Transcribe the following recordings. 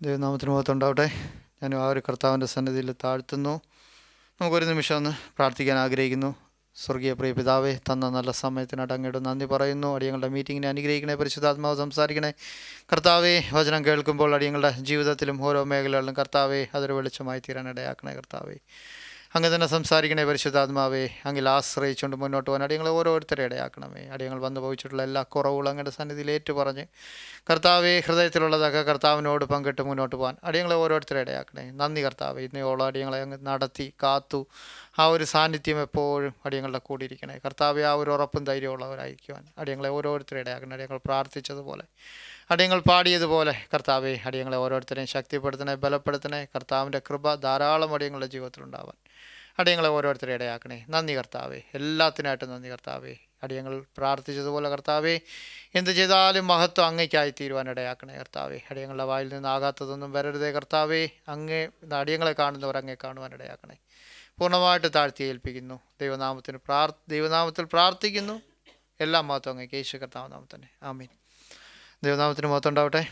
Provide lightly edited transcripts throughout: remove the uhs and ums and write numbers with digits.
ദൈവനാമത്തിന് മുഖത്തുണ്ടാവട്ടെ. ഞാൻ ആ ഒരു കർത്താവിൻ്റെ സന്നിധിയിൽ താഴ്ത്തുന്നു. നമുക്കൊരു നിമിഷം ഒന്ന് പ്രാർത്ഥിക്കാൻ ആഗ്രഹിക്കുന്നു. സ്വർഗീയ പ്രിയ പിതാവേ, തന്ന നല്ല സമയത്തിനായിട്ട് അങ്ങോട്ട് നന്ദി പറയുന്നു. അടിയങ്ങളുടെ മീറ്റിങ്ങിനെ അനുഗ്രഹിക്കണേ, പരിശുദ്ധാത്മാവ് സംസാരിക്കണേ. കർത്താവേ, വചനം കേൾക്കുമ്പോൾ അടിയങ്ങളുടെ ജീവിതത്തിലും ഓരോ മേഖലകളിലും കർത്താവേ അതൊരു വെളിച്ചമായി തീരാൻ ഇടയാക്കണേ. കർത്താവേ, അങ്ങ് തന്നെ സംസാരിക്കണേ. പരിശുദ്ധാത്മാവേ, അങ്ങിൽ ആശ്രയിച്ചുകൊണ്ട് മുന്നോട്ട് പോകാൻ അടിയങ്ങളെ ഓരോരുത്തരെ ഇടയാക്കണമേ. അടിയങ്ങൾ വന്നു ഭവിച്ചിട്ടുള്ള എല്ലാ കുറവുകളും അങ്ങയുടെ സന്നിധിയിൽ ഏറ്റുപറഞ്ഞ് കർത്താവേ, ഹൃദയത്തിലുള്ളതൊക്കെ കർത്താവിനോട് പങ്കിട്ട് മുന്നോട്ട് പോകാൻ അടിയങ്ങളെ ഓരോരുത്തരെ ഇടയാക്കണേ. നന്ദി കർത്താവേ, ഇന്നയോളം അടിയങ്ങളെ അങ്ങ് നടത്തി കാത്തു. ആ ഒരു സാന്നിധ്യം എപ്പോഴും അടിയങ്ങളുടെ കൂടി ഇരിക്കണേ. കർത്താവെ, ആ ഒരു ഉറപ്പും ധൈര്യമുള്ളവരായിരിക്കുവാൻ അടിയങ്ങളെ ഓരോരുത്തരെ ഇടയാക്കണേ. അടിയങ്ങൾ പ്രാർത്ഥിച്ചതുപോലെ, അടിയങ്ങൾ പാടിയതുപോലെ കർത്താവെ, അടിയങ്ങളെ ഓരോരുത്തരെയും ശക്തിപ്പെടുത്തണേ, ബലപ്പെടുത്തണേ. കർത്താവിൻ്റെ കൃപ ധാരാളം അടിയങ്ങളുടെ ജീവിതത്തിലുണ്ടാവാൻ അടിയങ്ങളെ ഓരോരുത്തരെ ഇടയാക്കണേ. നന്ദി കർത്താവേ, എല്ലാത്തിനായിട്ടും നന്ദി കർത്താവേ. അടിയങ്ങൾ പ്രാർത്ഥിച്ചതുപോലെ കർത്താവേ, എന്ത് ചെയ്താലും മഹത്വം അങ്ങയ്ക്കായി തീരുവാൻ ഇടയാക്കണേ. കർത്താവേ, അടിയങ്ങളുടെ വായിൽ നിന്നാകാത്തതൊന്നും വരരുതേ. കർത്താവേ, അങ്ങേ അടിയങ്ങളെ കാണുന്നവർ അങ്ങേ കാണുവാൻ ഇടയാക്കണേ. പൂർണ്ണമായിട്ട് താഴ്ത്തി ഏൽപ്പിക്കുന്നു. ദൈവനാമത്തിൽ പ്രാർത്ഥിക്കുന്നു. എല്ലാ മഹത്വം അങ്ങേക്ക് യേശു കർത്താവ് നാമം തന്നെ. ആമീൻ. ദൈവനാമത്തിന് മഹത്വം ഉണ്ടാവട്ടെ.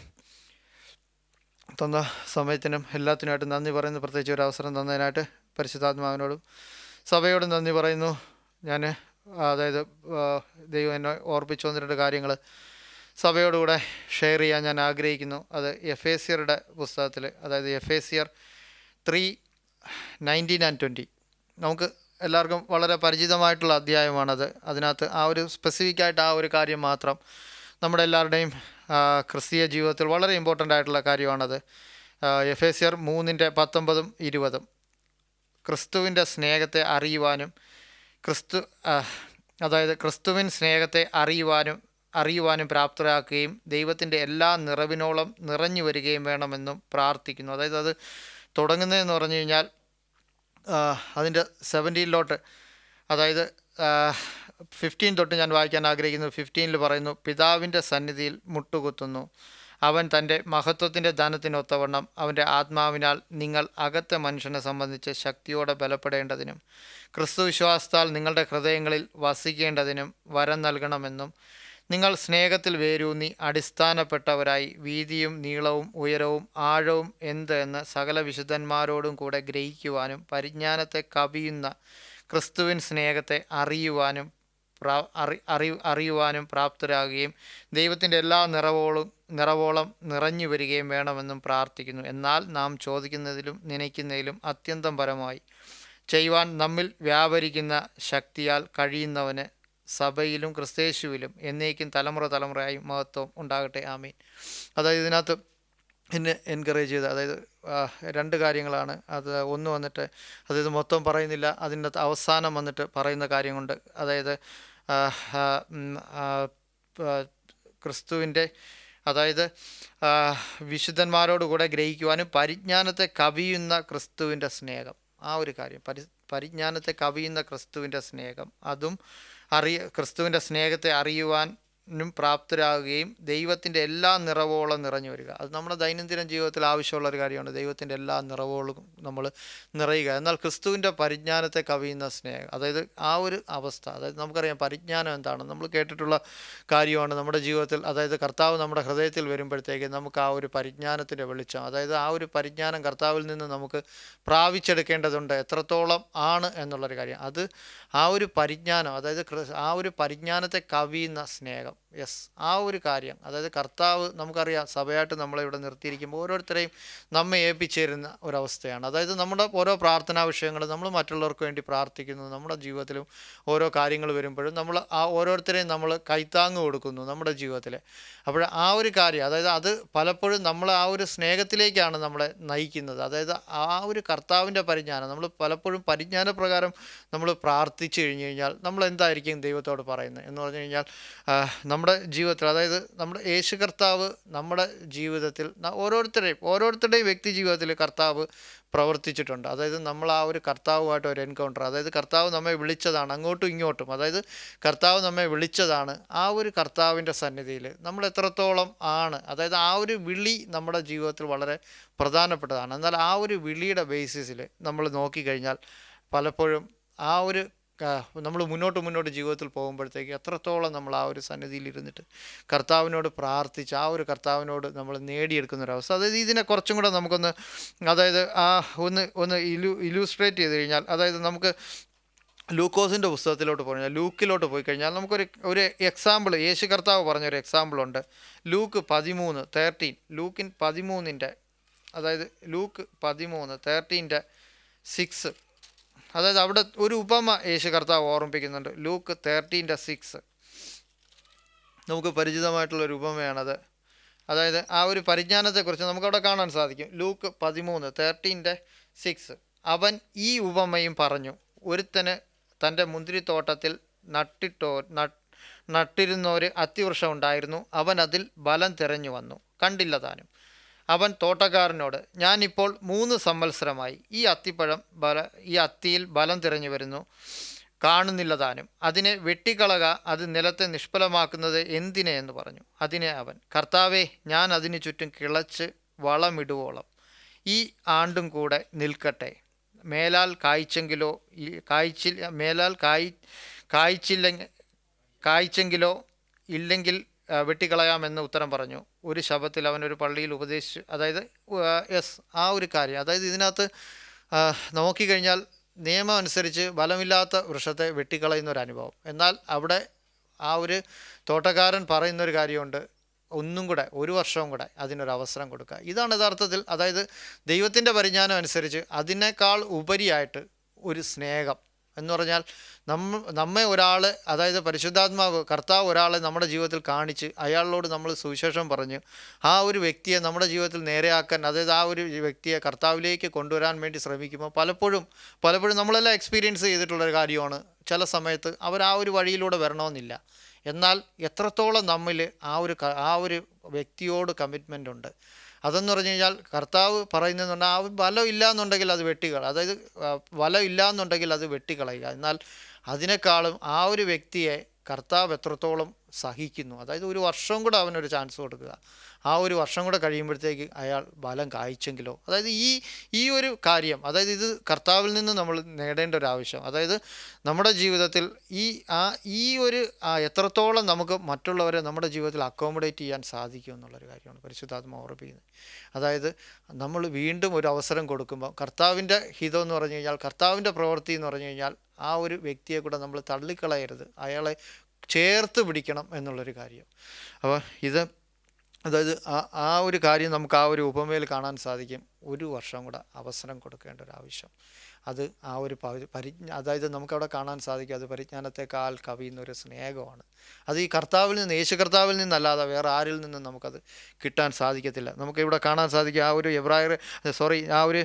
തന്ന സമയത്തിനും എല്ലാത്തിനുമായിട്ട് നന്ദി പറയുന്നു. പ്രത്യേകിച്ച് ഒരു അവസരം തന്നതിനായിട്ട് പരിശുദ്ധാത്മാവിനോടും സഭയോടും നന്ദി പറയുന്നു. ഞാൻ ദൈവം എന്നെ ഓർപ്പിച്ചു വന്നിട്ട് കാര്യങ്ങൾ സഭയോടുകൂടെ ഷെയർ ചെയ്യാൻ ഞാൻ ആഗ്രഹിക്കുന്നു. അത് എഫേസ്യരുടെ പുസ്തകത്തിൽ, അതായത് എഫേസ്യർ 3:19 and 20 നമുക്ക് എല്ലാവർക്കും വളരെ പരിചിതമായിട്ടുള്ള അധ്യായമാണത്. അതിനകത്ത് ആ ഒരു സ്പെസിഫിക്കായിട്ട് ആ ഒരു കാര്യം മാത്രം നമ്മുടെ എല്ലാവരുടെയും ക്രിസ്തീയ ജീവിതത്തിൽ വളരെ ഇമ്പോർട്ടൻ്റ് ആയിട്ടുള്ള കാര്യമാണത്. എഫേസ്യർ 3:19-20 ക്രിസ്തുവിൻ്റെ സ്നേഹത്തെ അറിയുവാനും ക്രിസ്തുവിൻ സ്നേഹത്തെ അറിയുവാനും പ്രാപ്തരാക്കുകയും ദൈവത്തിൻ്റെ എല്ലാ നിറവിനോളം നിറഞ്ഞു വരികയും വേണമെന്നും പ്രാർത്ഥിക്കുന്നു. അതായത് അത് തുടങ്ങുന്നതെന്ന് പറഞ്ഞു കഴിഞ്ഞാൽ അതിൻ്റെ 17 അതായത് 15 തൊട്ട് ഞാൻ വായിക്കാൻ ആഗ്രഹിക്കുന്നു. 15 പറയുന്നു, പിതാവിൻ്റെ സന്നിധിയിൽ മുട്ടുകുത്തുന്നു. അവൻ തൻ്റെ മഹത്വത്തിൻ്റെ ധനത്തിനൊത്തവണ്ണം അവൻ്റെ ആത്മാവിനാൽ നിങ്ങൾ അകത്തെ മനുഷ്യനെ സംബന്ധിച്ച് ശക്തിയോടെ ബലപ്പെടേണ്ടതിനും ക്രിസ്തു വിശ്വാസത്താൽ നിങ്ങളുടെ ഹൃദയങ്ങളിൽ വസിക്കേണ്ടതിനും വരം നൽകണമെന്നും നിങ്ങൾ സ്നേഹത്തിൽ വേരൂന്നി അടിസ്ഥാനപ്പെട്ടവരായി വീതിയും നീളവും ഉയരവും ആഴവും എന്ത് എന്ന് സകല വിശുദ്ധന്മാരോടും കൂടെ ഗ്രഹിക്കുവാനും പരിജ്ഞാനത്തെ കവിയുന്ന ക്രിസ്തുവിൻ സ്നേഹത്തെ അറിയുവാനും പ്രാപ്തരാകുകയും ദൈവത്തിൻ്റെ എല്ലാ നിറവോളം നിറഞ്ഞു വരികയും വേണമെന്നും പ്രാർത്ഥിക്കുന്നു. എന്നാൽ നാം ചോദിക്കുന്നതിലും നനയ്ക്കുന്നതിലും അത്യന്തം പരമായി ചെയ്യുവാൻ നമ്മിൽ വ്യാപരിക്കുന്ന ശക്തിയാൽ കഴിയുന്നവന് സഭയിലും ക്രിസ്തേശുവിലും എന്നേക്കും തലമുറയായി മഹത്വം ഉണ്ടാകട്ടെ. ആമീൻ. അതായത് ഇതിനകത്ത് എന്നെ എൻകറേജ് ചെയ്ത്, അതായത് 2 കാര്യങ്ങളാണ്. അത് ഒന്ന് വന്നിട്ട്, അതായത് മൊത്തം പറയുന്നില്ല, അതിൻ്റെ അവസാനം വന്നിട്ട് പറയുന്ന കാര്യം കൊണ്ട്, അതായത് ക്രിസ്തുവിൻ്റെ, അതായത് വിശുദ്ധന്മാരോടുകൂടെ ഗ്രഹിക്കുവാനും പരിജ്ഞാനത്തെ കവിയുന്ന ക്രിസ്തുവിൻ്റെ സ്നേഹം, ആ ഒരു കാര്യം, പരിജ്ഞാനത്തെ കവിയുന്ന ക്രിസ്തുവിൻ്റെ സ്നേഹം, അതും ക്രിസ്തുവിൻ്റെ സ്നേഹത്തെ അറിയുവാനും പ്രാപ്തരാകുകയും ദൈവത്തിൻ്റെ എല്ലാ നിറവോളം നിറഞ്ഞു വരിക. അത് നമ്മുടെ ദൈനംദിന ജീവിതത്തിൽ ആവശ്യമുള്ളൊരു കാര്യമാണ്. ദൈവത്തിൻ്റെ എല്ലാ നിറവോളും നമ്മൾ നിറയുക. എന്നാൽ ക്രിസ്തുവിൻ്റെ പരിജ്ഞാനത്തെ കവിയുന്ന സ്നേഹം, അതായത് ആ ഒരു അവസ്ഥ, അതായത് നമുക്കറിയാം പരിജ്ഞാനം എന്താണ്, നമ്മൾ കേട്ടിട്ടുള്ള കാര്യമാണ് നമ്മുടെ ജീവിതത്തിൽ. അതായത് കർത്താവ് നമ്മുടെ ഹൃദയത്തിൽ വരുമ്പോഴത്തേക്ക് നമുക്ക് ആ ഒരു പരിജ്ഞാനത്തിൻ്റെ വെളിച്ചം, അതായത് ആ ഒരു പരിജ്ഞാനം കർത്താവിൽ നിന്ന് നമുക്ക് പ്രാപിച്ചെടുക്കേണ്ടതുണ്ട്. എത്രത്തോളം ആണ് എന്നുള്ളൊരു കാര്യം, അത് ആ ഒരു പരിജ്ഞാനം, അതായത് ആ ഒരു പരിജ്ഞാനത്തെ കവിയുന്ന സ്നേഹം, യെസ്, ആ ഒരു കാര്യം. അതായത് കർത്താവ്, നമുക്കറിയാം സഭയായിട്ട് നമ്മളിവിടെ നിർത്തിയിരിക്കുമ്പോൾ ഓരോരുത്തരെയും നമ്മെ ഏൽപ്പിച്ചേരുന്ന ഒരവസ്ഥയാണ്. അതായത് നമ്മുടെ ഓരോ പ്രാർത്ഥനാ വിഷയങ്ങൾ നമ്മൾ മറ്റുള്ളവർക്ക് വേണ്ടി പ്രാർത്ഥിക്കുന്നു. നമ്മുടെ ജീവിതത്തിലും ഓരോ കാര്യങ്ങൾ വരുമ്പോഴും നമ്മൾ ആ ഓരോരുത്തരെയും നമ്മൾ കൈത്താങ്ങ് കൊടുക്കുന്നു നമ്മുടെ ജീവിതത്തിൽ. അപ്പോൾ ആ ഒരു കാര്യം, അതായത് അത് പലപ്പോഴും നമ്മൾ ആ ഒരു സ്നേഹത്തിലേക്കാണ് നമ്മളെ നയിക്കുന്നത്. അതായത് ആ ഒരു കർത്താവിൻ്റെ പരിജ്ഞാനം, നമ്മൾ പലപ്പോഴും പരിജ്ഞാനപ്രകാരം നമ്മൾ പ്രാർത്ഥിച്ചു കഴിഞ്ഞ് കഴിഞ്ഞാൽ നമ്മൾ എന്തായിരിക്കും ദൈവത്തോട് പറയുന്നത് എന്ന് പറഞ്ഞു കഴിഞ്ഞാൽ, നമ്മുടെ ജീവിതത്തിൽ, അതായത് നമ്മുടെ യേശു കർത്താവ് നമ്മുടെ ജീവിതത്തിൽ ഓരോരുത്തരുടെയും വ്യക്തി ജീവിതത്തിൽ കർത്താവ് പ്രവർത്തിച്ചിട്ടുണ്ട്. അതായത് നമ്മൾ ആ ഒരു കർത്താവുമായിട്ട് ഒരു എൻകൗണ്ടർ, അതായത് കർത്താവ് നമ്മെ വിളിച്ചതാണ് അങ്ങോട്ടും ഇങ്ങോട്ടും, അതായത് കർത്താവ് നമ്മെ വിളിച്ചതാണ്. ആ ഒരു കർത്താവിൻ്റെ സന്നിധിയിൽ നമ്മൾ എത്രത്തോളം ആണ്, അതായത് ആ ഒരു വിളി നമ്മുടെ ജീവിതത്തിൽ വളരെ പ്രധാനപ്പെട്ടതാണ്. എന്നാൽ ആ ഒരു വിളിയുടെ ബേസിസിൽ നമ്മൾ നോക്കിക്കഴിഞ്ഞാൽ പലപ്പോഴും ആ ഒരു നമ്മൾ മുന്നോട്ട് ജീവിതത്തിൽ പോകുമ്പോഴത്തേക്ക് എത്രത്തോളം നമ്മൾ ആ ഒരു സന്നിധിയിൽ ഇരുന്നിട്ട് കർത്താവിനോട് പ്രാർത്ഥിച്ച് ആ ഒരു കർത്താവിനോട് നമ്മൾ നേടിയെടുക്കുന്ന ഒരു അവസ്ഥ. അതായത് ഇതിനെ കുറച്ചും കൂടെ നമുക്കൊന്ന്, അതായത് ഒന്ന് ഇലൂസ്ട്രേറ്റ് ചെയ്ത് കഴിഞ്ഞാൽ, അതായത് നമുക്ക് ലൂക്കോസിൻ്റെ പുസ്തകത്തിലോട്ട് പോയി കഴിഞ്ഞാൽ, ലൂക്കിലോട്ട് പോയി കഴിഞ്ഞാൽ നമുക്കൊരു എക്സാമ്പിൾ, യേശു കർത്താവ് പറഞ്ഞൊരു എക്സാമ്പിളുണ്ട്. ലൂക്ക് 13:13, ലൂക്കിൻ 13, അതായത് ലൂക്ക് 13:13-6, അതായത് അവിടെ ഒരു ഉപമ യേശു കർത്താവ് ഓർമ്മിപ്പിക്കുന്നുണ്ട്. ലൂക്ക് 13:6 നമുക്ക് പരിചിതമായിട്ടുള്ളൊരു ഉപമയാണത്. അതായത് ആ ഒരു പരിജ്ഞാനത്തെക്കുറിച്ച് നമുക്കവിടെ കാണാൻ സാധിക്കും. ലൂക്ക് 13:13-6, അവൻ ഈ ഉപമയും പറഞ്ഞു, ഒരുത്തന് തൻ്റെ മുന്തിരിത്തോട്ടത്തിൽ നട്ടിരുന്നൊരു അത്തിവൃക്ഷം ഉണ്ടായിരുന്നു. അവൻ അതിൽ ബലം തിരഞ്ഞു വന്നു, കണ്ടില്ല താനും. അവൻ തോട്ടക്കാരനോട്, ഞാനിപ്പോൾ 3 സംവത്സരമായി ഈ അത്തിയിൽ ബലം തിരഞ്ഞു വരുന്നു, കാണുന്നില്ല താനും. അതിനെ വെട്ടിക്കളക, അത് നിലത്തെ നിഷ്ഫലമാക്കുന്നത് എന്തിനെ എന്ന് പറഞ്ഞു. അതിനെ അവൻ, കർത്താവേ, ഞാൻ അതിന് ചുറ്റും കിളച്ച് വളമിടുവോളം ഈ ആണ്ടും കൂടെ നിൽക്കട്ടെ. മേലാൽ കായ്ച്ചെങ്കിലോ ഇല്ലെങ്കിൽ വെട്ടിക്കളയാമെന്ന് ഉത്തരം പറഞ്ഞു. ഒരു ശബ്ദത്തിൽ അവനൊരു പള്ളിയിൽ ഉപദേശിച്ചു. അതായത് ആ ഒരു കാര്യം, അതായത് ഇതിനകത്ത് നോക്കിക്കഴിഞ്ഞാൽ നിയമം അനുസരിച്ച് ബലമില്ലാത്ത വൃക്ഷത്തെ വെട്ടിക്കളയുന്ന ഒരു അനുഭവം. എന്നാൽ അവിടെ ആ ഒരു തോട്ടക്കാരൻ പറയുന്നൊരു കാര്യമുണ്ട്, ഒന്നും കൂടെ 1 വർഷവും കൂടെ അതിനൊരു അവസരം കൊടുക്കുക. ഇതാണ് യഥാർത്ഥത്തിൽ, അതായത് ദൈവത്തിൻ്റെ പരിജ്ഞാനം അനുസരിച്ച് അതിനേക്കാൾ ഉപരിയായിട്ട് ഒരു സ്നേഹം എന്ന് പറഞ്ഞാൽ, നമ്മെ ഒരാൾ, അതായത് പരിശുദ്ധാത്മാവ് കർത്താവ് ഒരാളെ നമ്മുടെ ജീവിതത്തിൽ കാണിച്ച് അയാളോട് നമ്മൾ സുവിശേഷം പറഞ്ഞ് ആ ഒരു വ്യക്തിയെ നമ്മുടെ ജീവിതത്തിൽ നേരെയാക്കാൻ, അതായത് ആ ഒരു വ്യക്തിയെ കർത്താവിലേക്ക് കൊണ്ടുവരാൻ വേണ്ടി ശ്രമിക്കുമ്പോൾ പലപ്പോഴും നമ്മളെല്ലാം എക്സ്പീരിയൻസ് ചെയ്തിട്ടുള്ളൊരു കാര്യമാണ്. ചില സമയത്ത് അവർ ആ ഒരു വഴിയിലൂടെ വരണമെന്നില്ല. എന്നാൽ എത്രത്തോളം നമ്മിൽ ആ ഒരു വ്യക്തിയോട് കമ്മിറ്റ്മെൻ്റ് ഉണ്ട് അതെന്ന് പറഞ്ഞു കഴിഞ്ഞാൽ, കർത്താവ് പറയുന്നതെന്ന് പറഞ്ഞാൽ ആ ബലം ഇല്ല എന്നുണ്ടെങ്കിൽ അത് അതായത് ബലം ഇല്ല എന്നുണ്ടെങ്കിൽ അത് വെട്ടിക്കളയുക. എന്നാൽ അതിനേക്കാളും ആ ഒരു വ്യക്തിയെ കർത്താവ് എത്രത്തോളം സഹിക്കുന്നു, അതായത് 1 വർഷം കൂടെ അവനൊരു ചാൻസ് കൊടുക്കുക. ആ 1 വർഷം കൂടെ കഴിയുമ്പോഴത്തേക്ക് അയാൾ ബലം കായ്ച്ചെങ്കിലോ, അതായത് ഈ ഒരു കാര്യം, അതായത് ഇത് കർത്താവിൽ നിന്ന് നമ്മൾ നേടേണ്ട ഒരു ആവശ്യം. അതായത് നമ്മുടെ ജീവിതത്തിൽ ഈ ഒരു എത്രത്തോളം നമുക്ക് മറ്റുള്ളവരെ നമ്മുടെ ജീവിതത്തിൽ അക്കോമഡേറ്റ് ചെയ്യാൻ സാധിക്കും എന്നുള്ളൊരു കാര്യമാണ് പരിശുദ്ധാത്മാവ് ഓർമ്മിപ്പിക്കുന്നത്. അതായത് നമ്മൾ വീണ്ടും ഒരു അവസരം കൊടുക്കുമ്പോൾ കർത്താവിൻ്റെ ഹിതം എന്ന് പറഞ്ഞു കഴിഞ്ഞാൽ, കർത്താവിൻ്റെ പ്രവൃത്തി എന്ന് പറഞ്ഞു കഴിഞ്ഞാൽ, ആ ഒരു വ്യക്തിയെ കൂടെ നമ്മൾ തള്ളിക്കളയരുത്, അയാളെ ചേർത്ത് പിടിക്കണം എന്നുള്ളൊരു കാര്യം. അപ്പോൾ അതായത് ആ ഒരു കാര്യം നമുക്ക് ആ ഒരു ഉപമയിൽ കാണാൻ സാധിക്കും. 1 വർഷം കൂടെ അവസരം കൊടുക്കേണ്ട ഒരു ആവശ്യം, അത് ആ ഒരു അതായത് നമുക്കവിടെ കാണാൻ സാധിക്കും, അത് പരിജ്ഞാനത്തെക്കാൾ കവിയുന്നൊരു സ്നേഹമാണ്. അത് ഈ കർത്താവിൽ നിന്ന്, യേശു കർത്താവിൽ നിന്നല്ലാതെ വേറെ ആരിൽ നിന്നും നമുക്കത് കിട്ടാൻ സാധിക്കത്തില്ല. നമുക്കിവിടെ കാണാൻ സാധിക്കും ആ ഒരു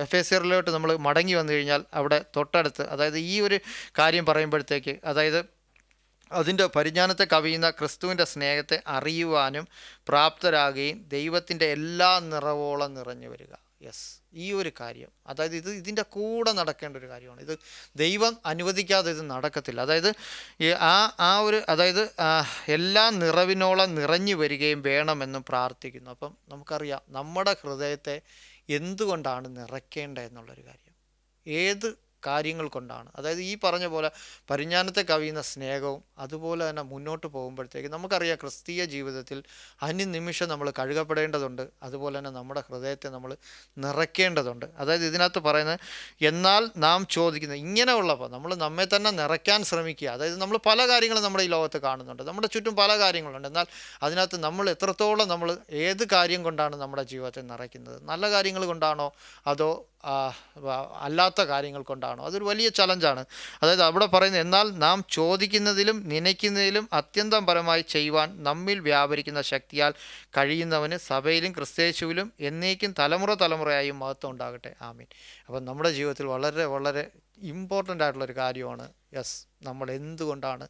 എഫേസ്യരിലോട്ട് നമ്മൾ മടങ്ങി വന്നു കഴിഞ്ഞാൽ, അവിടെ തൊട്ടടുത്ത്, അതായത് ഈ ഒരു കാര്യം പറയുമ്പോഴത്തേക്ക്, അതായത് അതിൻ്റെ പരിജ്ഞാനത്തെ കവിയുന്ന ക്രിസ്തുവിൻ്റെ സ്നേഹത്തെ അറിയുവാനും പ്രാപ്തരാകുകയും ദൈവത്തിൻ്റെ എല്ലാ നിറവോളം നിറഞ്ഞു വരിക. ഈ ഒരു കാര്യം, അതായത് ഇതിൻ്റെ കൂടെ നടക്കേണ്ട ഒരു കാര്യമാണ്. ഇത് ദൈവം അനുവദിക്കാതെ ഇത് നടക്കത്തില്ല. അതായത് അതായത് എല്ലാ നിറവിനോളം നിറഞ്ഞു വരികയും വേണമെന്നും പ്രാർത്ഥിക്കുന്നു. അപ്പം നമുക്കറിയാം നമ്മുടെ ഹൃദയത്തെ എന്തുകൊണ്ടാണ് നിറയ്ക്കേണ്ടത് എന്നുള്ളൊരു കാര്യം, ഏത് കാര്യങ്ങൾ കൊണ്ടാണ്. അതായത് ഈ പറഞ്ഞ പോലെ പരിജ്ഞാനത്തെ കവിയുന്ന സ്നേഹവും അതുപോലെ തന്നെ മുന്നോട്ട് പോകുമ്പോഴത്തേക്ക് നമുക്കറിയാം ക്രിസ്തീയ ജീവിതത്തിൽ നിമിഷം നമ്മൾ കഴുകപ്പെടേണ്ടതുണ്ട്. അതുപോലെ തന്നെ നമ്മുടെ ഹൃദയത്തെ നമ്മൾ നിറയ്ക്കേണ്ടതുണ്ട്. അതായത് ഇതിനകത്ത് പറയുന്നത്, എന്നാൽ നാം ചോദിക്കുന്നത് ഇങ്ങനെയുള്ളപ്പോൾ നമ്മൾ നമ്മെ തന്നെ നിറയ്ക്കാൻ ശ്രമിക്കുക. അതായത് നമ്മൾ പല കാര്യങ്ങളും നമ്മുടെ ഈ ലോകത്ത് കാണുന്നുണ്ട്, നമ്മുടെ ചുറ്റും പല കാര്യങ്ങളുണ്ട്. എന്നാൽ അതിനകത്ത് നമ്മൾ എത്രത്തോളം നമ്മൾ ഏത് കാര്യം കൊണ്ടാണ് നമ്മുടെ ജീവിതത്തെ നിറയ്ക്കുന്നത്? നല്ല കാര്യങ്ങൾ കൊണ്ടാണോ അതോ അല്ലാത്ത കാര്യങ്ങൾ കൊണ്ടാണോ? അതൊരു വലിയ ചലഞ്ചാണ്. അതായത് അവിടെ പറയുന്നത്, എന്നാൽ നാം ചോദിക്കുന്നതിലും നനയ്ക്കുന്നതിലും അത്യന്തം പരമായി ചെയ്യുവാൻ നമ്മിൽ വ്യാപരിക്കുന്ന ശക്തിയാൽ കഴിയുന്നവന് സഭയിലും ക്രിസ്തയേശുവിലും എന്നേക്കും തലമുറയായും മഹത്വം ഉണ്ടാകട്ടെ. ആമീൻ. അപ്പം നമ്മുടെ ജീവിതത്തിൽ വളരെ വളരെ ഇമ്പോർട്ടൻ്റ് ആയിട്ടുള്ളൊരു കാര്യമാണ് നമ്മൾ എന്തുകൊണ്ടാണ്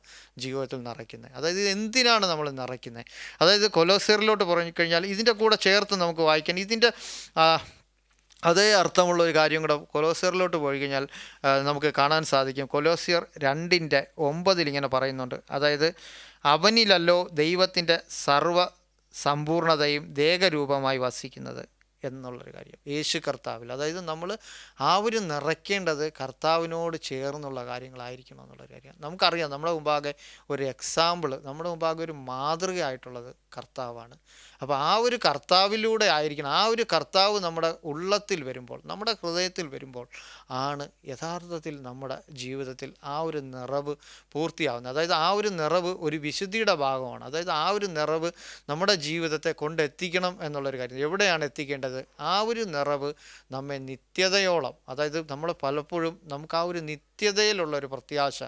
ജീവിതത്തിൽ നിറയ്ക്കുന്നത്, അതായത് എന്തിനാണ് നമ്മൾ നിറയ്ക്കുന്നത്. അതായത് കൊലോസ്യരിലോട്ട് പറഞ്ഞു കഴിഞ്ഞാൽ ഇതിൻ്റെ കൂടെ ചേർത്ത് നമുക്ക് വായിക്കാൻ ഇതിൻ്റെ അതേ അർത്ഥമുള്ള ഒരു കാര്യം കൂടെ കൊലോസ്യറിലോട്ട് പോയി കഴിഞ്ഞാൽ നമുക്ക് കാണാൻ സാധിക്കും. കൊലോസ്യർ 2:9 ഇങ്ങനെ പറയുന്നുണ്ട്. അതായത് അവനിലല്ലോ ദൈവത്തിൻ്റെ സർവ്വ സമ്പൂർണതയും ദേഹരൂപമായി വസിക്കുന്നത്, എന്നുള്ളൊരു കാര്യം. യേശു കർത്താവിൽ, അതായത് നമ്മൾ ആ ഒരു നിറയ്ക്കേണ്ടത് കർത്താവിനോട് ചേർന്നുള്ള കാര്യങ്ങളായിരിക്കണം എന്നുള്ളൊരു കാര്യം. നമുക്കറിയാം നമ്മുടെ മുമ്പാകെ ഒരു എക്സാമ്പിൾ, നമ്മുടെ മുമ്പാകെ ഒരു മാതൃകയായിട്ടുള്ളത് കർത്താവാണ്. അപ്പോൾ ആ ഒരു കർത്താവിലൂടെ ആയിരിക്കണം, ആ ഒരു കർത്താവ് നമ്മുടെ ഉള്ളത്തിൽ വരുമ്പോൾ, നമ്മുടെ ഹൃദയത്തിൽ വരുമ്പോൾ ആണ് യഥാർത്ഥത്തിൽ നമ്മുടെ ജീവിതത്തിൽ ആ ഒരു നിറവ് പൂർത്തിയാവുന്നത്. അതായത് ആ ഒരു നിറവ് ഒരു വിശുദ്ധിയുടെ ഭാഗമാണ്. അതായത് ആ ഒരു നിറവ് നമ്മുടെ ജീവിതത്തെ കൊണ്ടെത്തിക്കണം എന്നുള്ളൊരു കാര്യം. എവിടെയാണ് എത്തിക്കേണ്ടത്? ആ ഒരു നിറവ് നമ്മെ നിത്യതയോളം, അതായത് നമ്മൾ പലപ്പോഴും നമുക്ക് ആ ഒരു നിത്യതയിലുള്ളൊരു പ്രത്യാശ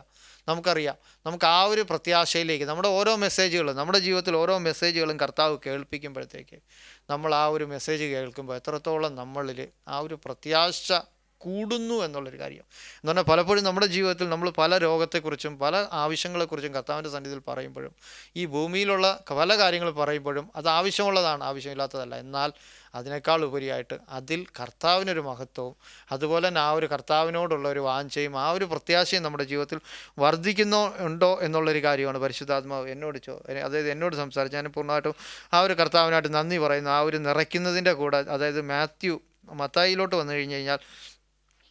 നമുക്കറിയാം. നമുക്ക് ആ ഒരു പ്രത്യാശയിലേക്ക് നമ്മുടെ ഓരോ മെസ്സേജുകളും, നമ്മുടെ ജീവിതത്തിൽ ഓരോ മെസ്സേജുകളും കർത്താവ് കേൾപ്പിക്കുമ്പോഴത്തേക്ക് നമ്മൾ ആ ഒരു മെസ്സേജ് കേൾക്കുമ്പോൾ എത്രത്തോളം നമ്മളിൽ ആ ഒരു പ്രത്യാശ കൂടുന്നു എന്നുള്ളൊരു കാര്യം എന്ന് പറഞ്ഞാൽ, പലപ്പോഴും നമ്മുടെ ജീവിതത്തിൽ നമ്മൾ പല രോഗത്തെക്കുറിച്ചും പല ആവശ്യങ്ങളെക്കുറിച്ചും കർത്താവിൻ്റെ സന്നിധിയിൽ പറയുമ്പോഴും, ഈ ഭൂമിയിലുള്ള പല കാര്യങ്ങൾ പറയുമ്പോഴും അത് ആവശ്യമുള്ളതാണ്, ആവശ്യമില്ലാത്തതല്ല. എന്നാൽ അതിനേക്കാൾ ഉപരിയായിട്ട് അതിൽ കർത്താവിനൊരു മഹത്വവും അതുപോലെ തന്നെ ആ ഒരു കർത്താവിനോടുള്ള ഒരു വാഞ്ചയും ആ ഒരു പ്രത്യാശയും നമ്മുടെ ജീവിതത്തിൽ വർദ്ധിക്കുന്നോ ഉണ്ടോ എന്നുള്ളൊരു കാര്യമാണ് പരിശുദ്ധാത്മാവ് അതായത് എന്നോട് സംസാരിച്ച് ഞാൻ പൂർണ്ണമായിട്ടും ആ ഒരു കർത്താവിനായിട്ട് നന്ദി പറയുന്നു. ആ ഒരു നിറയ്ക്കുന്നതിൻ്റെ കൂടെ, അതായത് മത്തായിയിലോട്ട് വന്നു കഴിഞ്ഞ് കഴിഞ്ഞാൽ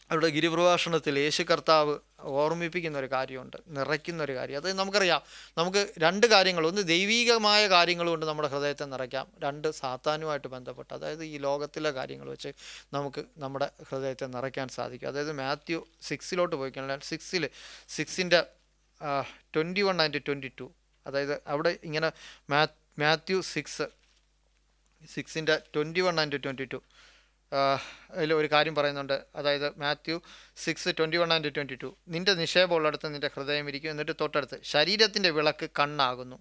അവിടെ ഗിരിപ്രഭാഷണത്തിൽ യേശു കർത്താവ് ഓർമ്മിപ്പിക്കുന്ന ഒരു കാര്യമുണ്ട്, നിറയ്ക്കുന്ന ഒരു കാര്യം. അത് നമുക്കറിയാം, നമുക്ക് രണ്ട് കാര്യങ്ങൾ, ഒന്ന് ദൈവീകമായ കാര്യങ്ങൾ കൊണ്ട് നമ്മുടെ ഹൃദയത്തെ നിറയ്ക്കാം, രണ്ട് സാത്താനുമായിട്ട് ബന്ധപ്പെട്ട്, അതായത് ഈ ലോകത്തിലെ കാര്യങ്ങൾ വെച്ച് നമുക്ക് നമ്മുടെ ഹൃദയത്തെ നിറയ്ക്കാൻ സാധിക്കും. അതായത് മാത്യു 6 പോയി കഴിഞ്ഞാൽ 6ൻ്റെ 21 and 22, അതായത് അവിടെ ഇങ്ങനെ മാത്യു 6ൻ്റെ 21 and 22 അതിൽ ഒരു കാര്യം പറയുന്നുണ്ട്. അതായത് മാത്യു 6:21 and 22, നിൻ്റെ നിക്ഷേപമുള്ളിടത്ത് നിൻ്റെ ഹൃദയം ഇരിക്കും. എന്നിട്ട് തൊട്ടടുത്ത്, ശരീരത്തിൻ്റെ വിളക്ക് കണ്ണാകുന്നു.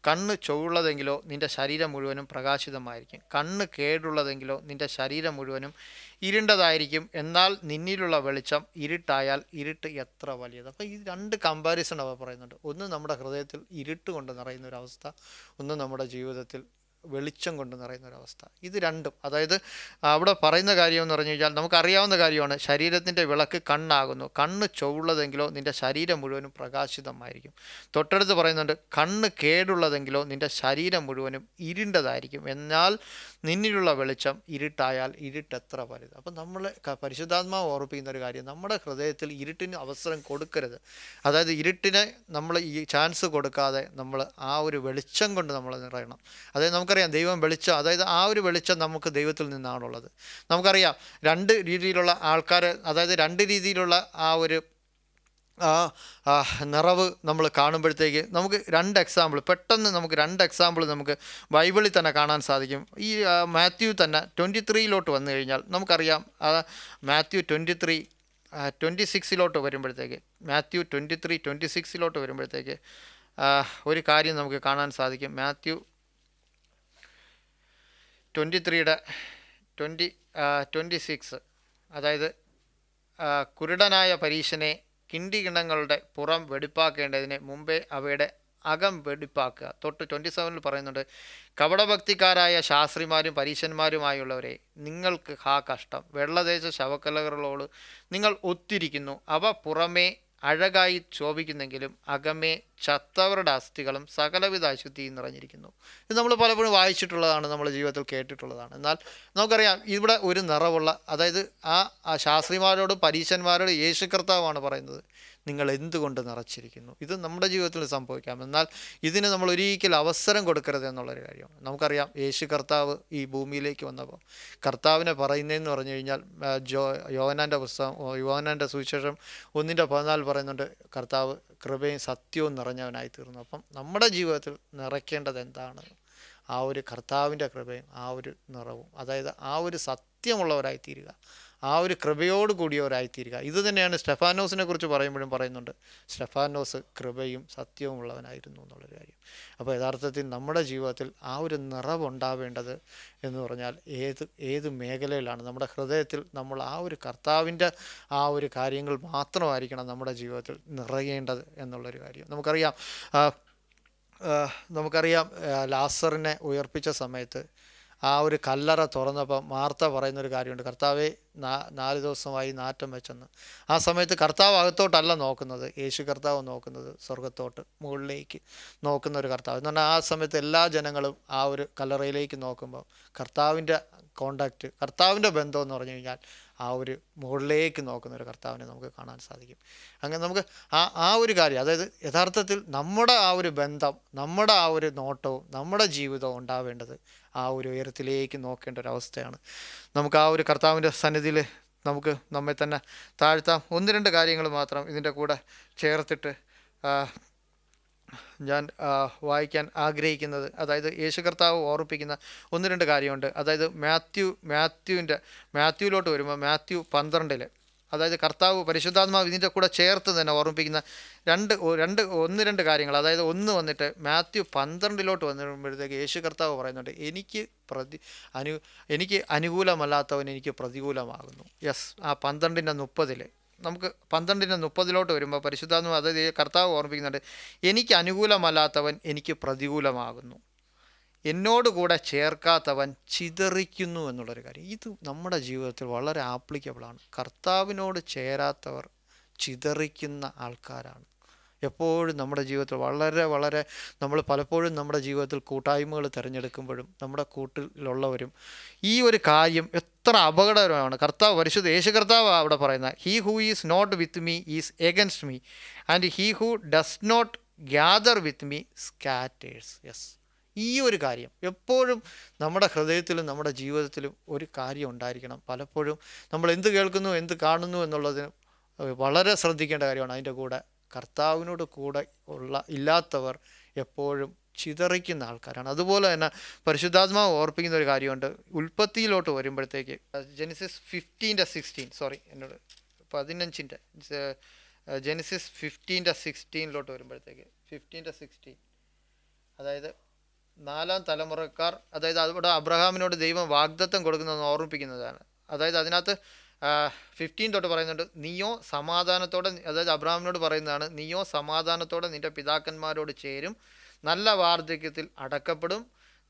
കണ്ണ് ചൊവ്വുള്ളതെങ്കിലോ നിൻ്റെ ശരീരം മുഴുവനും പ്രകാശിതമായിരിക്കും. കണ്ണ് കേടുള്ളതെങ്കിലോ നിൻ്റെ ശരീരം മുഴുവനും ഇരുണ്ടതായിരിക്കും. എന്നാൽ നിന്നിലുള്ള വെളിച്ചം ഇരുട്ടായാൽ ഇരുട്ട് എത്ര വലിയത്. അപ്പോൾ ഈ രണ്ട് കമ്പാരിസൺ അവ പറയുന്നുണ്ട്. ഒന്ന് നമ്മുടെ ഹൃദയത്തിൽ ഇരുട്ട് കൊണ്ട് നിറയുന്ന ഒരവസ്ഥ, ഒന്ന് നമ്മുടെ ജീവിതത്തിൽ വെളിച്ചം കൊണ്ട് നിറയുന്നൊരവസ്ഥ. ഇത് രണ്ടും, അതായത് അവിടെ പറയുന്ന കാര്യം എന്ന് പറഞ്ഞു കഴിഞ്ഞാൽ നമുക്കറിയാവുന്ന കാര്യമാണ്, ശരീരത്തിൻ്റെ വിളക്ക് കണ്ണാകുന്നു. കണ്ണ് ചൊവ്വുള്ളതെങ്കിലോ നിൻ്റെ ശരീരം മുഴുവനും പ്രകാശിതമായിരിക്കും. തൊട്ടടുത്ത് പറയുന്നുണ്ട്, കണ്ണ് കേടുള്ളതെങ്കിലോ നിൻ്റെ ശരീരം മുഴുവനും ഇരുണ്ടതായിരിക്കും. എന്നാൽ നിന്നിലുള്ള വെളിച്ചം ഇരുട്ടായാൽ ഇരുട്ട് എത്ര വലുത്. അപ്പം നമ്മൾ പരിശുദ്ധാത്മാവ് ഓർപ്പിക്കുന്ന ഒരു കാര്യം, നമ്മുടെ ഹൃദയത്തിൽ ഇരുട്ടിന് അവസരം കൊടുക്കരുത്. അതായത് ഇരുട്ടിനെ നമ്മൾ ഈ ചാൻസ് കൊടുക്കാതെ നമ്മൾ ആ ഒരു വെളിച്ചം കൊണ്ട് നമ്മൾ നിറയണം. അതായത് നമുക്കറിയാം ദൈവം വെളിച്ചം, അതായത് ആ ഒരു വെളിച്ചം നമുക്ക് ദൈവത്തിൽ നിന്നാണുള്ളത്. നമുക്കറിയാം രണ്ട് രീതിയിലുള്ള ആൾക്കാർ, അതായത് രണ്ട് രീതിയിലുള്ള ആ ഒരു നിറവ് നമ്മൾ കാണുമ്പോഴത്തേക്ക് നമുക്ക് പെട്ടെന്ന് നമുക്ക് രണ്ട് എക്സാമ്പിൾ നമുക്ക് ബൈബിളിൽ തന്നെ കാണാൻ സാധിക്കും. ഈ മാത്യു തന്നെ 23 വന്നു കഴിഞ്ഞാൽ നമുക്കറിയാം, മാത്യു 26 വരുമ്പോഴത്തേക്ക്, മാത്യു 23:26 വരുമ്പോഴത്തേക്ക് ഒരു കാര്യം നമുക്ക് കാണാൻ സാധിക്കും. മാത്യു 23:26, അതായത് കുരുടനായ പരീശനെ കിണ്ടികിണങ്ങളുടെ പുറം വെടിപ്പാക്കേണ്ടതിന് മുമ്പേ അവയുടെ അകം വെടിപ്പാക്കുക. തൊട്ട് 27 പറയുന്നുണ്ട്, കപടഭക്തിക്കാരായ ശാസ്ത്രിമാരും പരീശന്മാരുമായുള്ളവരെ, നിങ്ങൾക്ക് കഷ്ടം. വെള്ളദേശ ശവക്കല്ലകളോട് നിങ്ങൾ ഒത്തിരിക്കുന്നു. അവ പുറമേ അഴകായി ശോഭിക്കുന്നെങ്കിലും അകമേ ചത്തവരുടെ അസ്ഥികളും സകലവിധ അശുദ്ധിയും നിറഞ്ഞിരിക്കുന്നു. ഇത് നമ്മൾ പലപ്പോഴും വായിച്ചിട്ടുള്ളതാണ്, നമ്മുടെ ജീവിതത്തിൽ കേട്ടിട്ടുള്ളതാണ്. എന്നാൽ നമുക്കറിയാം ഇവിടെ ഒരു നിറവുള്ള, അതായത് ആ ശാസ്ത്രിമാരോടും പരീശന്മാരോടും യേശു കർത്താവാണ് പറയുന്നത്, നിങ്ങൾ എന്തുകൊണ്ട് നിറച്ചിരിക്കുന്നു. ഇത് നമ്മുടെ ജീവിതത്തിൽ സംഭവിക്കാം. എന്നാൽ ഇതിന് നമ്മൾ ഒരിക്കലും അവസരം കൊടുക്കരുത് എന്നുള്ളൊരു കാര്യമാണ്. നമുക്കറിയാം യേശു കർത്താവ് ഈ ഭൂമിയിലേക്ക് വന്നപ്പോൾ കർത്താവിനെ പറയുന്നതെന്ന് പറഞ്ഞു കഴിഞ്ഞാൽ, യോഹന്നാൻ്റെ സുവിശേഷം 1:14 പറയുന്നുണ്ട്, കർത്താവ് കൃപയും സത്യവും നിറഞ്ഞവനായി തീർന്നു. അപ്പം നമ്മുടെ ജീവിതത്തിൽ നിറയ്ക്കേണ്ടത് എന്താണ്? ആ ഒരു കർത്താവിൻ്റെ കൃപയും ആ ഒരു നിറവും, അതായത് ആ ഒരു സത്യമുള്ളവരായി തീരുക, ആ ഒരു കൃപയോട് കൂടിയവരായിത്തീരുക. ഇത് തന്നെയാണ് സ്റ്റെഫാനോസിനെ കുറിച്ച് പറയുമ്പോഴും പറയുന്നുണ്ട്, സ്റ്റെഫാനോസ് കൃപയും സത്യവും ഉള്ളവനായിരുന്നു എന്നുള്ളൊരു കാര്യം. അപ്പോൾ യഥാർത്ഥത്തിൽ നമ്മുടെ ജീവിതത്തിൽ ആ ഒരു നിറവുണ്ടാവേണ്ടത് എന്ന് പറഞ്ഞാൽ ഏത് മേഖലയിലാണ്? നമ്മുടെ ഹൃദയത്തിൽ നമ്മൾ ആ ഒരു കർത്താവിൻ്റെ ആ ഒരു കാര്യങ്ങൾ മാത്രമായിരിക്കണം നമ്മുടെ ജീവിതത്തിൽ നിറയേണ്ടത് എന്നുള്ളൊരു കാര്യം. നമുക്കറിയാം ലാസറിനെ ഉയർപ്പിച്ച സമയത്ത് ആ ഒരു കല്ലറ തുറന്നപ്പോൾ മാർത്ത പറയുന്നൊരു കാര്യമുണ്ട്, കർത്താവെ 4 ദിവസമായി നാറ്റം വെച്ചെന്ന്. ആ സമയത്ത് കർത്താവ് അകത്തോട്ടല്ല നോക്കുന്നത്, യേശു കർത്താവ് നോക്കുന്നത് സ്വർഗത്തോട്ട് മുകളിലേക്ക് നോക്കുന്ന ഒരു കർത്താവ് എന്ന് പറഞ്ഞാൽ, ആ സമയത്ത് എല്ലാ ജനങ്ങളും ആ ഒരു കല്ലറയിലേക്ക് നോക്കുമ്പോൾ കോണ്ടാക്റ്റ്, കർത്താവിൻ്റെ ബന്ധം എന്ന് പറഞ്ഞു കഴിഞ്ഞാൽ ആ ഒരു മുകളിലേക്ക് നോക്കുന്ന ഒരു കർത്താവിനെ നമുക്ക് കാണാൻ സാധിക്കും. അങ്ങനെ നമുക്ക് ആ ഒരു കാര്യം, അതായത് യഥാർത്ഥത്തിൽ നമ്മുടെ ആ ഒരു ബന്ധം, നമ്മുടെ ആ ഒരു നോട്ടവും നമ്മുടെ ജീവിതവും ഉണ്ടാവേണ്ടത് ആ ഒരു ഉയരത്തിലേക്ക് നോക്കേണ്ട ഒരു അവസ്ഥയാണ്. നമുക്ക് ആ ഒരു കർത്താവിൻ്റെ സന്നിധിയിൽ നമുക്ക് നമ്മെ തന്നെ താഴ്ത്താം. 1-2 കാര്യങ്ങൾ മാത്രം ഇതിൻ്റെ കൂടെ ചേർത്തിട്ട് ഞാൻ വായിക്കാൻ ആഗ്രഹിക്കുന്നത്, അതായത് യേശു കർത്താവ് ഓർപ്പിക്കുന്ന 1-2 കാര്യമുണ്ട്. അതായത് മാത്യുവിലോട്ട് വരുമ്പോൾ മാത്യു 12, അതായത് കർത്താവ് പരിശുദ്ധാത്മാവ് ഇതിൻ്റെ കൂടെ ചേർത്ത് തന്നെ ഓർമ്മിപ്പിക്കുന്ന 1-2 കാര്യങ്ങൾ. അതായത് ഒന്ന് വന്നിട്ട് മാത്യു 12 വന്നിടുമ്പോഴത്തേക്ക് യേശു കർത്താവ് പറയുന്നുണ്ട്, എനിക്ക് അനുകൂലമല്ലാത്തവൻ എനിക്ക് പ്രതികൂലമാകുന്നു. യെസ്, ആ 12:30 നമുക്ക് 12:30 വരുമ്പോൾ പരിശുദ്ധാത്മാവ്, അതായത് കർത്താവ് ഓർമ്മിപ്പിക്കുന്നുണ്ട്, എനിക്ക് അനുകൂലമല്ലാത്തവൻ എനിക്ക് പ്രതികൂലമാകുന്നു, എന്നോട് കൂടെ ചേർക്കാത്തവൻ ചിതറിക്കുന്നു എന്നുള്ളൊരു കാര്യം. ഇത് നമ്മുടെ ജീവിതത്തിൽ വളരെ ആപ്ലിക്കബിളാണ്. കർത്താവിനോട് ചേരാത്തവർ ചിതറിക്കുന്ന ആൾക്കാരാണ്. എപ്പോഴും നമ്മുടെ ജീവിതത്തിൽ വളരെ നമ്മൾ പലപ്പോഴും നമ്മുടെ ജീവിതത്തിൽ കൂട്ടായ്മകൾ തിരഞ്ഞെടുക്കുമ്പോഴും നമ്മുടെ കൂട്ടിലുള്ളവരും ഈ ഒരു കാര്യം എത്ര അപകടകരമാണ്. പരിശുദ്ധ യേശു കർത്താവ് അവിടെ പറയുന്നത്, he who is not with me is against me and he who does not gather with me scatters. Yes, ഈ ഒരു കാര്യം എപ്പോഴും നമ്മുടെ ഹൃദയത്തിലും നമ്മുടെ ജീവിതത്തിലും ഒരു കാര്യം ഉണ്ടായിരിക്കണം. പലപ്പോഴും നമ്മൾ എന്ത് കേൾക്കുന്നു, എന്ത് കാണുന്നു എന്നുള്ളതിന് വളരെ ശ്രദ്ധിക്കേണ്ട കാര്യമാണ്. അതിൻ്റെ കൂടെ കർത്താവിനോട് കൂടെ ഇല്ലാത്തവർ എപ്പോഴും ചിതറിക്കുന്ന ആൾക്കാരാണ്. അതുപോലെ തന്നെ പരിശുദ്ധാത്മാവ് ഓർപ്പിക്കുന്ന ഒരു കാര്യമുണ്ട്. ഉൽപ്പത്തിയിലോട്ട് വരുമ്പോഴത്തേക്ക് ജെനിസിസ് 15:16 എന്നോട് 15 ജെനിസിസ് 15:16 വരുമ്പോഴത്തേക്ക് 15:16, അതായത് 4-ാം തലമുറക്കാർ, അതായത് അവിടെ അബ്രഹാമിനോട് ദൈവം വാഗ്ദത്തം കൊടുക്കുന്നതെന്ന് ഓർമ്മിപ്പിക്കുന്നതാണ്. അതായത് അതിനകത്ത് 15 പറയുന്നുണ്ട്, നീയോ സമാധാനത്തോടെ, അതായത് അബ്രഹാമിനോട് പറയുന്നതാണ്, നീയോ സമാധാനത്തോടെ നിൻ്റെ പിതാക്കന്മാരോട് ചേരും, നല്ല വാർദ്ധക്യത്തിൽ അടക്കപ്പെടും,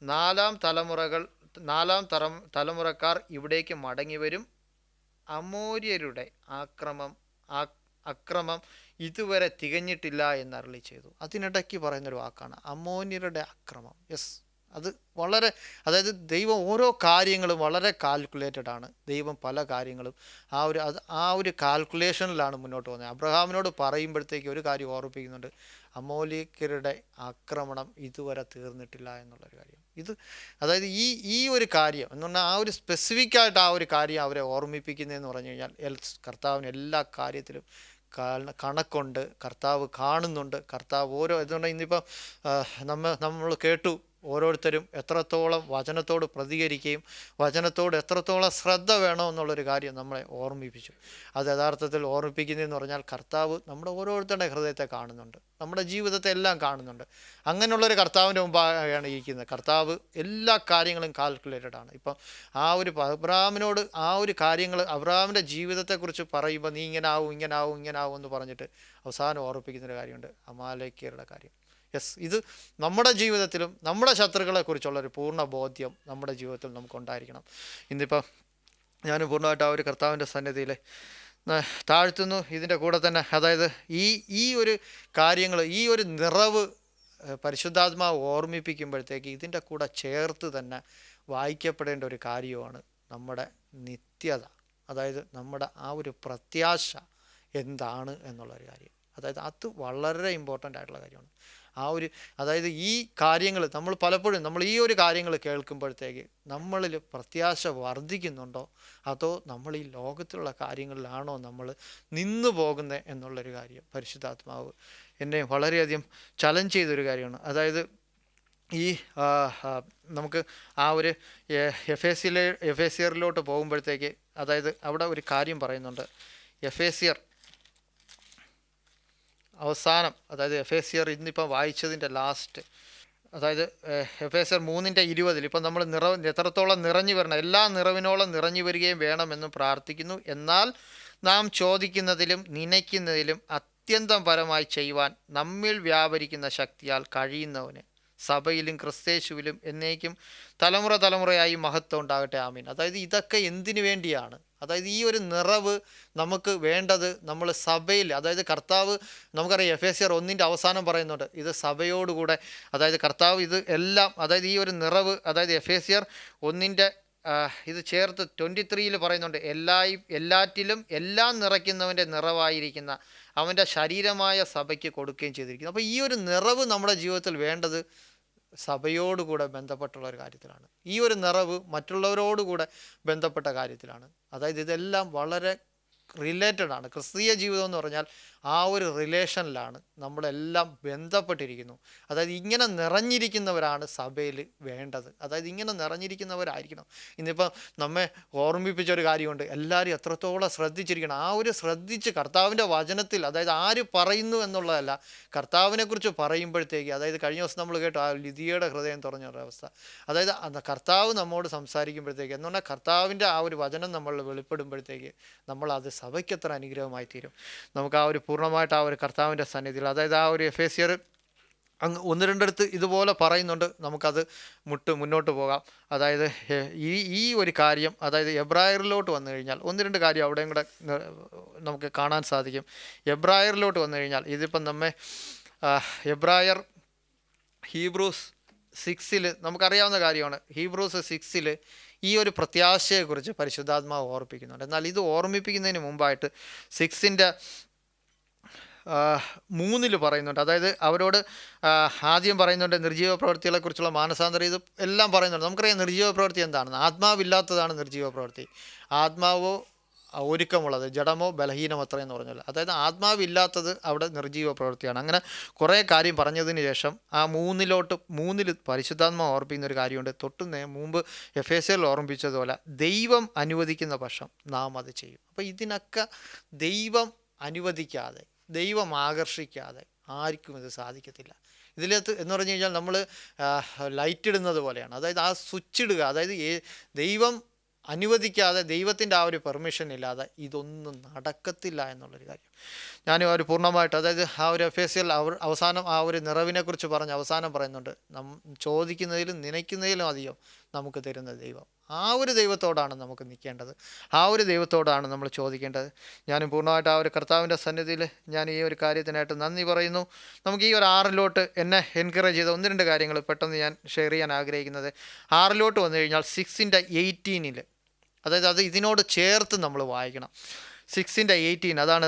4-ാം തലമുറക്കാർ ഇവിടേക്ക് മടങ്ങി വരും, അമോര്യരുടെ അക്രമം ഇതുവരെ തികഞ്ഞിട്ടില്ല എന്നരുളി ചെയ്തു. അതിനിടയ്ക്ക് പറയുന്നൊരു വാക്കാണ് അമോന്യരുടെ അക്രമം. യെസ്, അത് അതായത് ദൈവം ഓരോ കാര്യങ്ങളും വളരെ കാൽക്കുലേറ്റഡ് ആണ്. ദൈവം പല കാര്യങ്ങളും ആ ഒരു കാൽക്കുലേഷനിലാണ് മുന്നോട്ട് പോകുന്നത്. അബ്രഹാമിനോട് പറയുമ്പോഴത്തേക്ക് ഒരു കാര്യം ഓർമ്മിപ്പിക്കുന്നുണ്ട്, അമോലിക്കരുടെ ആക്രമണം ഇതുവരെ തീർന്നിട്ടില്ല എന്നുള്ളൊരു കാര്യം. അതായത് ഈ ഒരു കാര്യം എന്ന് പറഞ്ഞാൽ ആ ഒരു സ്പെസിഫിക്കായിട്ട് ആ ഒരു കാര്യം അവരെ ഓർമ്മിപ്പിക്കുന്നതെന്ന് പറഞ്ഞു കഴിഞ്ഞാൽ കർത്താവിന് എല്ലാ കാര്യത്തിലും കണക്കുണ്ട്, കർത്താവ് കാണുന്നുണ്ട്. കർത്താവ് ഇതുകൊണ്ട് ഇന്നിപ്പം നമ്മൾ കേട്ടു, ഓരോരുത്തരും എത്രത്തോളം വചനത്തോട് പ്രതികരിക്കുകയും വചനത്തോട് എത്രത്തോളം ശ്രദ്ധ വേണോ എന്നുള്ളൊരു കാര്യം നമ്മളെ ഓർമ്മിപ്പിച്ചു. അത് യഥാർത്ഥത്തിൽ ഓർമ്മിപ്പിക്കുന്നതെന്ന് പറഞ്ഞാൽ കർത്താവ് നമ്മുടെ ഓരോരുത്തരുടെ ഹൃദയത്തെ കാണുന്നുണ്ട്, നമ്മുടെ ജീവിതത്തെ എല്ലാം കാണുന്നുണ്ട്. അങ്ങനെയുള്ളൊരു കർത്താവിൻ്റെ മുമ്പായാണ് ഇരിക്കുന്നത്. കർത്താവ് എല്ലാ കാര്യങ്ങളും കാൽക്കുലേറ്റഡ് ആണ്. ഇപ്പം അബ്രഹാമിനോട് ആ ഒരു കാര്യങ്ങൾ അബ്രഹാമിൻ്റെ ജീവിതത്തെക്കുറിച്ച് പറയുമ്പോൾ നീ ഇങ്ങനാവും എന്ന് പറഞ്ഞിട്ട് അവസാനം ഓർമ്മിപ്പിക്കുന്നൊരു കാര്യമുണ്ട്, അമാലേക്യരുടെ കാര്യം. യെസ്, ഇത് നമ്മുടെ ജീവിതത്തിലും നമ്മുടെ ശത്രുക്കളെക്കുറിച്ചുള്ളൊരു പൂർണ്ണ ബോധ്യം നമ്മുടെ ജീവിതത്തിൽ നമുക്കുണ്ടായിരിക്കണം. ഇന്നിപ്പോൾ ഞാൻ പൂർണ്ണമായിട്ട് ആ ഒരു കർത്താവിൻ്റെ സന്നിധിയിൽ താഴ്ത്തുന്നു. ഇതിൻ്റെ കൂടെ തന്നെ അതായത് ഈ ഒരു കാര്യങ്ങൾ, ഈ ഒരു നിറവ് പരിശുദ്ധാത്മാവ് ഓർമ്മിപ്പിക്കുമ്പോഴത്തേക്ക് ഇതിൻ്റെ കൂടെ ചേർത്ത് തന്നെ വായിക്കപ്പെടേണ്ട ഒരു കാര്യമാണ് നമ്മുടെ നിത്യത. അതായത് നമ്മുടെ ആ ഒരു പ്രത്യാശ എന്താണ് എന്നുള്ളൊരു കാര്യം. അതായത് അത് വളരെ ഇമ്പോർട്ടൻ്റ് ആയിട്ടുള്ള കാര്യമാണ്. അതായത് ഈ കാര്യങ്ങൾ നമ്മൾ ഈ ഒരു കാര്യങ്ങൾ കേൾക്കുമ്പോഴത്തേക്ക് നമ്മളിൽ പ്രത്യാശ വർദ്ധിക്കുന്നുണ്ടോ, അതോ നമ്മൾ ഈ ലോകത്തിലുള്ള കാര്യങ്ങളിലാണോ നമ്മൾ നിന്നു പോകുന്നത് എന്നുള്ളൊരു കാര്യം പരിശുദ്ധാത്മാവ് എന്നെ വളരെയധികം ചലഞ്ച് ചെയ്തൊരു കാര്യമാണ്. അതായത് നമുക്ക് ആ ഒരു എഫേസ്യറിലോട്ട് പോകുമ്പോഴത്തേക്ക്, അതായത് അവിടെ ഒരു കാര്യം പറയുന്നുണ്ട്. എഫേസ്യർ അവസാനം, അതായത് എഫേസ്യർ ഇന്നിപ്പം വായിച്ചതിൻ്റെ ലാസ്റ്റ്, അതായത് എഫേസ്യർ 3:20 ഇപ്പം നമ്മൾ എത്രത്തോളം നിറഞ്ഞു വരണം, എല്ലാ നിറവിനോളം നിറഞ്ഞു വരികയും വേണമെന്നും പ്രാർത്ഥിക്കുന്നു. എന്നാൽ നാം ചോദിക്കുന്നതിലും നനയ്ക്കുന്നതിലും അത്യന്തം പരമായി ചെയ്യുവാൻ നമ്മിൽ വ്യാപരിക്കുന്ന ശക്തിയാൽ കഴിയുന്നവന് സഭയിലും ക്രിസ്തേശുവിലും എന്നേക്കും തലമുറയായി മഹത്വം ഉണ്ടാകട്ടെ, ആമീൻ. അതായത് ഇതൊക്കെ എന്തിനു വേണ്ടിയാണ്? അതായത് ഈ ഒരു നിറവ് നമുക്ക് വേണ്ടത് നമ്മൾ സഭയിൽ, അതായത് കർത്താവ് നമുക്കറിയാം എഫേസ്യർ 1 അവസാനം പറയുന്നുണ്ട്, ഇത് സഭയോടുകൂടെ, അതായത് കർത്താവ് ഇത് എല്ലാം, അതായത് ഈ ഒരു നിറവ്, അതായത് എഫേസ്യർ 1 ഇത് ചേർത്ത് 23 പറയുന്നുണ്ട്, എല്ലാറ്റിലും എല്ലാം നിറയ്ക്കുന്നവൻ്റെ നിറവായിരിക്കുന്ന അവൻ്റെ ശരീരമായ സഭയ്ക്ക് കൊടുക്കുകയും ചെയ്തിരിക്കുന്നു. അപ്പോൾ ഈ ഒരു നിറവ് നമ്മുടെ ജീവിതത്തിൽ വേണ്ടത് സഭയോടുകൂടെ ബന്ധപ്പെട്ടുള്ള ഒരു കാര്യത്തിലാണ്. ഈ ഒരു നിറവ് മറ്റുള്ളവരോടുകൂടെ ബന്ധപ്പെട്ട കാര്യത്തിലാണ്. അതായത് ഇതെല്ലാം വളരെ റിലേറ്റഡ് ആണ്. ക്രിസ്തീയ ജീവിതം എന്ന് പറഞ്ഞാൽ ആ ഒരു റിലേഷനിലാണ് നമ്മളെല്ലാം ബന്ധപ്പെട്ടിരിക്കുന്നു. അതായത് ഇങ്ങനെ നിറഞ്ഞിരിക്കുന്നവരാണ് സഭയിൽ വേണ്ടത്. അതായത് ഇങ്ങനെ നിറഞ്ഞിരിക്കുന്നവരായിരിക്കണം. ഇന്നിപ്പോൾ നമ്മെ ഓർമ്മിപ്പിച്ചൊരു കാര്യമുണ്ട്, എല്ലാവരും എത്രത്തോളം ശ്രദ്ധിച്ചിരിക്കണം. ആ ഒരു ശ്രദ്ധിച്ച് കർത്താവിൻ്റെ വചനത്തിൽ, അതായത് ആര് പറയുന്നു എന്നുള്ളതല്ല, കർത്താവിനെക്കുറിച്ച് പറയുമ്പോഴത്തേക്ക്, അതായത് കഴിഞ്ഞ ദിവസം നമ്മൾ കേട്ടു ആ ലിതിയയുടെ ഹൃദയം തുറഞ്ഞൊരവസ്ഥ. അതായത് കർത്താവ് നമ്മോട് സംസാരിക്കുമ്പോഴത്തേക്ക്, എന്ന് പറഞ്ഞാൽ കർത്താവിൻ്റെ ആ ഒരു വചനം നമ്മൾ വെളിപ്പെടുമ്പോഴത്തേക്ക് നമ്മളത് സഭയ്ക്ക് എത്ര അനുഗ്രഹമായി തീരും. നമുക്ക് ആ ഒരു പൂർണ്ണമായിട്ട് ആ ഒരു കർത്താവിൻ്റെ സന്നിധിയിൽ, അതായത് ആ ഒരു എഫേസ്യർ അങ്ങ് 1-2 ഇതുപോലെ പറയുന്നുണ്ട്. നമുക്കത് മുന്നോട്ട് പോകാം. അതായത് ഈ ഒരു കാര്യം, അതായത് എബ്രായറിലോട്ട് വന്നു കഴിഞ്ഞാൽ 1-2 കാര്യം അവിടെയും കൂടെ നമുക്ക് കാണാൻ സാധിക്കും. എബ്രായറിലോട്ട് വന്നു കഴിഞ്ഞാൽ ഇതിപ്പം നമ്മെ എബ്രായർ ഹീബ്രൂസ് 6 നമുക്കറിയാവുന്ന കാര്യമാണ്. ഹീബ്രൂസ് 6 ഈ ഒരു പ്രത്യാശയെക്കുറിച്ച് പരിശുദ്ധാത്മാവ് ഓർപ്പിക്കുന്നുണ്ട്. എന്നാൽ ഇത് ഓർമ്മിപ്പിക്കുന്നതിന് മുമ്പായിട്ട് 6:3 പറയുന്നുണ്ട്. അതായത് അവരോട് ആദ്യം പറയുന്നുണ്ട് നിർജ്ജീവ പ്രവൃത്തികളെക്കുറിച്ചുള്ള മാനസാന്തരം, ഇത് എല്ലാം പറയുന്നുണ്ട്. നമുക്കറിയാം നിർജ്ജീവ പ്രവൃത്തി എന്താണെന്ന്. ആത്മാവില്ലാത്തതാണ് നിർജ്ജീവ പ്രവൃത്തി. ആത്മാവോ ഒരുക്കമുള്ളത്, ജഡമോ ബലഹീനമത്ര എന്ന് പറഞ്ഞല്ലോ. അതായത് ആത്മാവില്ലാത്തത് അവിടെ നിർജ്ജീവ പ്രവൃത്തിയാണ്. അങ്ങനെ കുറേ കാര്യം പറഞ്ഞതിന് ശേഷം ആ 3 പരിശുദ്ധാത്മാവ് ഓർപ്പിക്കുന്ന ഒരു കാര്യമുണ്ട്. മുമ്പ് എഫേസ്യരിൽ ഓർമ്മിപ്പിച്ചതുപോലെ ദൈവം അനുവദിക്കുന്ന പക്ഷം നാം അത് ചെയ്യും. അപ്പോൾ ഇതിനൊക്കെ ദൈവം അനുവദിക്കാതെ, ദൈവം ആകർഷിക്കാതെ ആർക്കും ഇത് സാധിക്കത്തില്ല. ഇതിനകത്ത് എന്ന് പറഞ്ഞു കഴിഞ്ഞാൽ നമ്മൾ ലൈറ്റ് ഇടുന്നത് പോലെയാണ്. അതായത് ആ സ്വിച്ച് ഇടുക, അതായത് ദൈവം അനുവദിക്കാതെ, ദൈവത്തിൻ്റെ ആ ഒരു പെർമിഷൻ ഇല്ലാതെ ഇതൊന്നും നടക്കത്തില്ല എന്നുള്ളൊരു കാര്യം ഞാൻ ഒരു പൂർണ്ണമായിട്ട്, അതായത് ആ ഒരു എഫേസ്യരിൽ അവസാനം ആ ഒരു നിറവിനെക്കുറിച്ച് പറഞ്ഞ് അവസാനം പറയുന്നുണ്ട്, ചോദിക്കുന്നതിലും നനയ്ക്കുന്നതിലും അധികം നമുക്ക് തരുന്ന ദൈവം. ആ ഒരു ദൈവത്തോടാണ് നമുക്ക് നിൽക്കേണ്ടത്. ആ ഒരു ദൈവത്തോടാണ് നമ്മൾ ചോദിക്കേണ്ടത്. ഞാനും പൂർണ്ണമായിട്ട് ആ ഒരു കർത്താവിൻ്റെ സന്നിധിയിൽ ഞാൻ ഈ ഒരു കാര്യത്തിനായിട്ട് നന്ദി പറയുന്നു. നമുക്ക് ഈ ഒരു 6 എന്നെ എൻകറേജ് ചെയ്ത 1-2 കാര്യങ്ങൾ പെട്ടെന്ന് ഞാൻ ഷെയർ ചെയ്യാൻ ആഗ്രഹിക്കുന്നത്. 6 വന്നു കഴിഞ്ഞാൽ 6:18, അതായത് അത് ഇതിനോട് ചേർത്ത് നമ്മൾ വായിക്കണം. 6:18 അതാണ്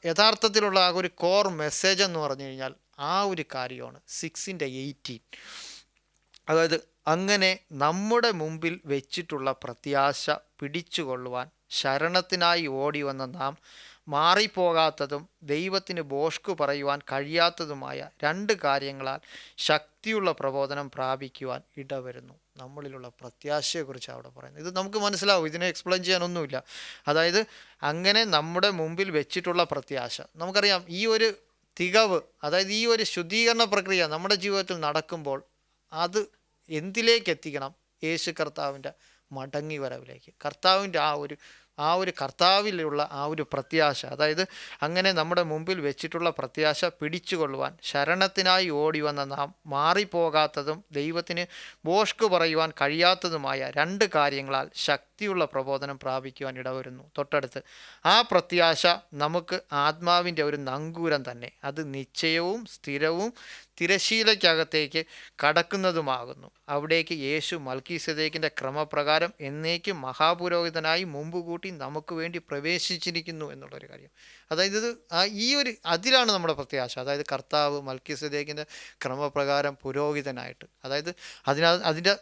യഥാർത്ഥത്തിലുള്ള ആ ഒരു കോർ മെസ്സേജ് എന്ന് പറഞ്ഞു കഴിഞ്ഞാൽ ആ ഒരു കാര്യമാണ് 6:18. അതായത് അങ്ങനെ നമ്മുടെ മുമ്പിൽ വെച്ചിട്ടുള്ള പ്രത്യാശ പിടിച്ചുകൊള്ളുവാൻ ശരണത്തിനായി ഓടി വന്ന നാം മാറിപ്പോകാത്തതും ദൈവത്തിന് ഭോഷ്കു പറയുവാൻ കഴിയാത്തതുമായ 2 കാര്യങ്ങളാൽ ശക്തിയുള്ള പ്രബോധനം പ്രാപിക്കുവാൻ ഇടവരുന്നു. നമ്മളിലുള്ള പ്രത്യാശയെക്കുറിച്ച് അവിടെ പറയുന്നത്. ഇത് നമുക്ക് മനസ്സിലാവും, ഇതിനെ എക്സ്പ്ലെയിൻ ചെയ്യാനൊന്നുമില്ല. അതായത് അങ്ങനെ നമ്മുടെ മുമ്പിൽ വെച്ചിട്ടുള്ള പ്രത്യാശ, നമുക്കറിയാം ഈ ഒരു തികവ്, അതായത് ഈ ഒരു ശുദ്ധീകരണ പ്രക്രിയ നമ്മുടെ ജീവിതത്തിൽ നടക്കുമ്പോൾ അത് എന്തിലേക്ക് എത്തിക്കണം? യേശു കർത്താവിൻ്റെ മടങ്ങി വരവിലേക്ക്, കർത്താവിൻ്റെ ആ ഒരു കർത്താവിലുള്ള ആ ഒരു പ്രത്യാശ, അതായത് അങ്ങനെ നമ്മുടെ മുമ്പിൽ വെച്ചിട്ടുള്ള പ്രത്യാശ പിടിച്ചുകൊള്ളുവാൻ ശരണത്തിനായി ഓടി വന്ന നാം മാറിപ്പോകാത്തതും ദൈവത്തിന് ഭോഷ്കു പറയുവാൻ കഴിയാത്തതുമായ 2 കാര്യങ്ങളാൽ ശക്തിയുള്ള പ്രബോധനം പ്രാപിക്കുവാൻ ഇടവരുന്നു. തൊട്ടടുത്ത് ആ പ്രത്യാശ നമുക്ക് ആത്മാവിൻ്റെ ഒരു നങ്കൂരം തന്നെ, അത് നിശ്ചയവും സ്ഥിരവും തിരശീലയ്ക്കകത്തേക്ക് കടക്കുന്നതുമാകുന്നു. അവിടേക്ക് യേശു മൽക്കീസേദെക്കിൻ്റെ ക്രമപ്രകാരം എന്നേക്കും മഹാപുരോഹിതനായി മുമ്പ് കൂട്ടി നമുക്ക് വേണ്ടി പ്രവേശിച്ചിരിക്കുന്നു എന്നുള്ളൊരു കാര്യം. അതായത് ഈ ഒരു അതിലാണ് നമ്മുടെ പ്രത്യാശ. അതായത് കർത്താവ് മൽക്കീസേദെക്കിൻ്റെ ക്രമപ്രകാരം പുരോഹിതനായിട്ട്, അതായത് അതിൻ്റെ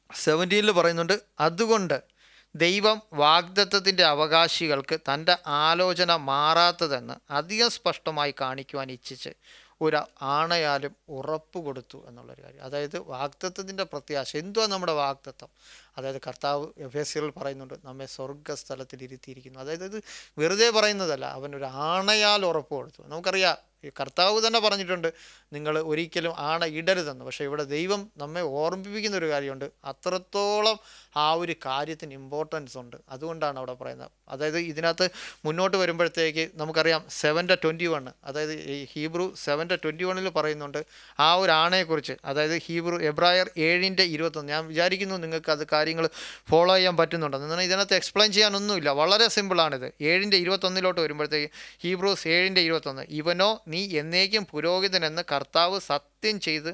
17 പറയുന്നുണ്ട്, അതുകൊണ്ട് ദൈവം വാഗ്ദത്തത്തിൻ്റെ അവകാശികൾക്ക് തൻ്റെ ആലോചന മാറാത്തതെന്ന് അധികം സ്പഷ്ടമായി കാണിക്കുവാൻ ഇച്ഛിച്ച് ഒരു ആണയാലും ഉറപ്പ് കൊടുത്തു എന്നുള്ളൊരു കാര്യം. അതായത് വാഗ്ദത്തത്തിൻ്റെ പ്രത്യാശ എന്തുവാ? നമ്മുടെ വാഗ്ദത്തം, അതായത് കർത്താവ് എഫേസ്യരിൽ പറയുന്നുണ്ട് നമ്മെ സ്വർഗ്ഗസ്ഥലത്തിൽ ഇരുത്തിയിരിക്കുന്നു. അതായത് ഇത് വെറുതെ പറയുന്നതല്ല, അവനൊരു ആണയാൽ ഉറപ്പ് കൊടുത്തു. നമുക്കറിയാം ഈ കർത്താവ് തന്നെ പറഞ്ഞിട്ടുണ്ട് നിങ്ങൾ ഒരിക്കലും ആണ ഇടരുതെന്ന്. പക്ഷേ ഇവിടെ ദൈവം നമ്മെ ഓർമ്മിപ്പിക്കുന്ന ഒരു കാര്യമുണ്ട്, അത്രത്തോളം ആ ഒരു കാര്യത്തിന് ഇമ്പോർട്ടൻസ് ഉണ്ട്. അതുകൊണ്ടാണ് അവിടെ പറയുന്നത്. അതായത് ഇതിനകത്ത് മുന്നോട്ട് വരുമ്പോഴത്തേക്ക് നമുക്കറിയാം 7:21, അതായത് ഈ ഹീബ്രു 7:21 പറയുന്നുണ്ട് ആ ഒരു ആണയെക്കുറിച്ച്. അതായത് എബ്രായർ 7:21. ഞാൻ വിചാരിക്കുന്നു നിങ്ങൾക്ക് അത് കാര്യങ്ങൾ ഫോളോ ചെയ്യാൻ പറ്റുന്നുണ്ടെന്ന്. എന്നാൽ ഇതിനകത്ത് എക്സ്പ്ലെയിൻ ചെയ്യാനൊന്നുമില്ല, വളരെ സിമ്പിളാണിത്. 7:21 വരുമ്പോഴത്തേക്ക് ഹീബ്രൂസ് 7:21, ഇവനോ നീ എന്നേക്കും പുരോഹിതനെന്ന് കർത്താവ് സത്യം ചെയ്ത്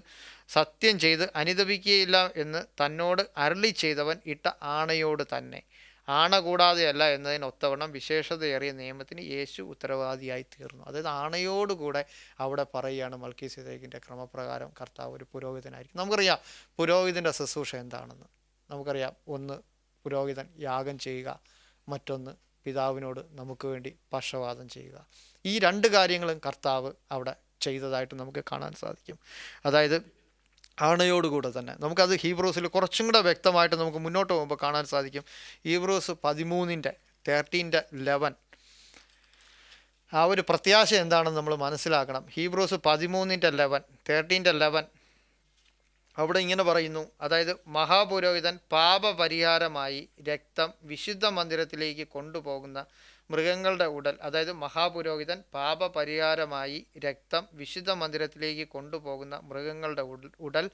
സത്യം ചെയ്ത് അനുദപിക്കുകയില്ല എന്ന് തന്നോട് അരുളി ചെയ്തവൻ ഇട്ട ആണയോട് തന്നെ. ആണ കൂടാതെയല്ല എന്നതിന് ഒത്തവണ്ണം വിശേഷതയേറിയ നിയമത്തിന് യേശു ഉത്തരവാദിയായി തീർന്നു. അതായത് ആണയോടുകൂടെ അവിടെ പറയുകയാണ് മൽക്കീസേദെക്കിൻ്റെ ക്രമപ്രകാരം കർത്താവ് ഒരു പുരോഹിതനായിരിക്കും. നമുക്കറിയാം പുരോഹിതൻ്റെ ശുശ്രൂഷ എന്താണെന്ന്. നമുക്കറിയാം, ഒന്ന് പുരോഹിതൻ യാഗം ചെയ്യുക, മറ്റൊന്ന് പിതാവിനോട് നമുക്ക് വേണ്ടി പക്ഷവാദം ചെയ്യുക. ഈ രണ്ട് കാര്യങ്ങളും കർത്താവ് അവിടെ ചെയ്തതായിട്ട് നമുക്ക് കാണാൻ സാധിക്കും. അതായത് ആണയോടുകൂടെ തന്നെ. നമുക്കത് ഹീബ്രൂസിൽ കുറച്ചും കൂടെ വ്യക്തമായിട്ട് നമുക്ക് മുന്നോട്ട് പോകുമ്പോൾ കാണാൻ സാധിക്കും. ഹീബ്രൂസ് 13:11 ആ ഒരു പ്രത്യാശ എന്താണെന്ന് നമ്മൾ മനസ്സിലാക്കണം. ഹീബ്രൂസ് 13:11 അവിടെ ഇങ്ങനെ പറയുന്നു. അതായത് മഹാപുരോഹിതൻ പാപപരിഹാരമായി രക്തം വിശുദ്ധ മന്ദിരത്തിലേക്ക് കൊണ്ടുപോകുന്ന മൃഗങ്ങളുടെ ഉടൽ, അതായത് മഹാപുരോഹിതൻ പാപപരിഹാരമായി രക്തം വിശുദ്ധ മന്ദിരത്തിലേക്ക് കൊണ്ടുപോകുന്ന മൃഗങ്ങളുടെ ഉടൽ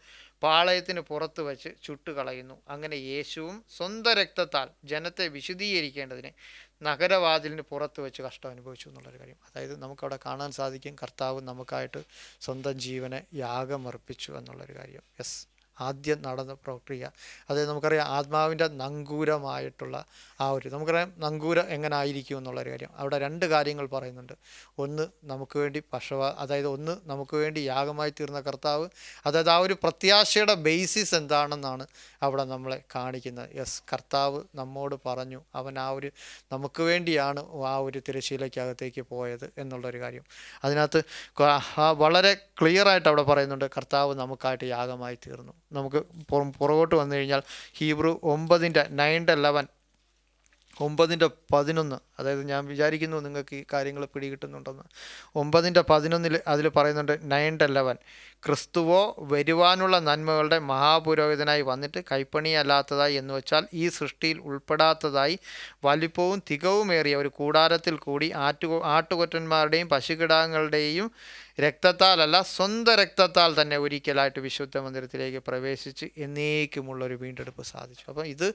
പാളയത്തിന് പുറത്ത് വച്ച് ചുട്ടുകളയുന്നു. അങ്ങനെ യേശുവും സ്വന്തം രക്തത്താൽ ജനത്തെ വിശുദ്ധീകരിക്കേണ്ടതിന് നഗരവാതിലിന് പുറത്ത് വെച്ച് കഷ്ടം അനുഭവിച്ചു എന്നുള്ളൊരു കാര്യം. അതായത് നമുക്കവിടെ കാണാൻ സാധിക്കും കർത്താവ് നമുക്കായിട്ട് സ്വന്തം ജീവനെ യാഗമർപ്പിച്ചു എന്നുള്ളൊരു കാര്യം. യെസ്, ആദ്യം നടന്ന പ്രക്രിയ. അതായത് നമുക്കറിയാം ആത്മാവിൻ്റെ നങ്കൂരമായിട്ടുള്ള നമുക്കറിയാം നങ്കൂരം എങ്ങനെ ആയിരിക്കും എന്നുള്ളൊരു കാര്യം. അവിടെ രണ്ട് കാര്യങ്ങൾ പറയുന്നുണ്ട്. ഒന്ന് നമുക്ക് വേണ്ടി അതായത് ഒന്ന് നമുക്ക് വേണ്ടി യാഗമായി തീർന്ന കർത്താവ്. അതായത് ആ ഒരു പ്രത്യാശയുടെ ബേസിസ് എന്താണെന്നാണ് അവിടെ നമ്മളെ കാണിക്കുന്നത്. യെസ്, കർത്താവ് നമ്മോട് പറഞ്ഞു അവൻ നമുക്ക് വേണ്ടിയാണ് ആ ഒരു തിരശ്ശീലയ്ക്കകത്തേക്ക് പോയത് എന്നുള്ളൊരു കാര്യം. അതിനകത്ത് വളരെ ക്ലിയറായിട്ട് അവിടെ പറയുന്നുണ്ട് കർത്താവ് നമുക്കായിട്ട് യാഗമായി തീർന്നു. നമുക്ക് പുറകോട്ട് വന്നു കഴിഞ്ഞാൽ ഹീബ്രു 9:9-11 9:11 അതായത് ഞാൻ വിചാരിക്കുന്നു നിങ്ങൾക്ക് ഈ കാര്യങ്ങൾ പിടികിട്ടുന്നുണ്ടെന്ന്. 9:11 അതിൽ പറയുന്നുണ്ട് 9:11 ക്രിസ്തുവോ വരുവാനുള്ള നന്മകളുടെ മഹാപുരോഹിതനായി വന്നിട്ട് കൈപ്പണിയല്ലാത്തതായി എന്ന് വെച്ചാൽ ഈ സൃഷ്ടിയിൽ ഉൾപ്പെടാത്തതായി വലിപ്പവും തികവുമേറിയ ഒരു കൂടാരത്തിൽ കൂടി ആട്ടുകൊറ്റന്മാരുടെയും പശുകിടാങ്ങളുടെയും രക്തത്താലല്ല സ്വന്തം രക്തത്താൽ തന്നെ ഒരിക്കലായിട്ട് വിശുദ്ധ മന്ദിരത്തിലേക്ക് പ്രവേശിച്ച് എന്നേക്കുമുള്ളൊരു വീണ്ടെടുപ്പ് സാധിച്ചു. അപ്പം ഇത്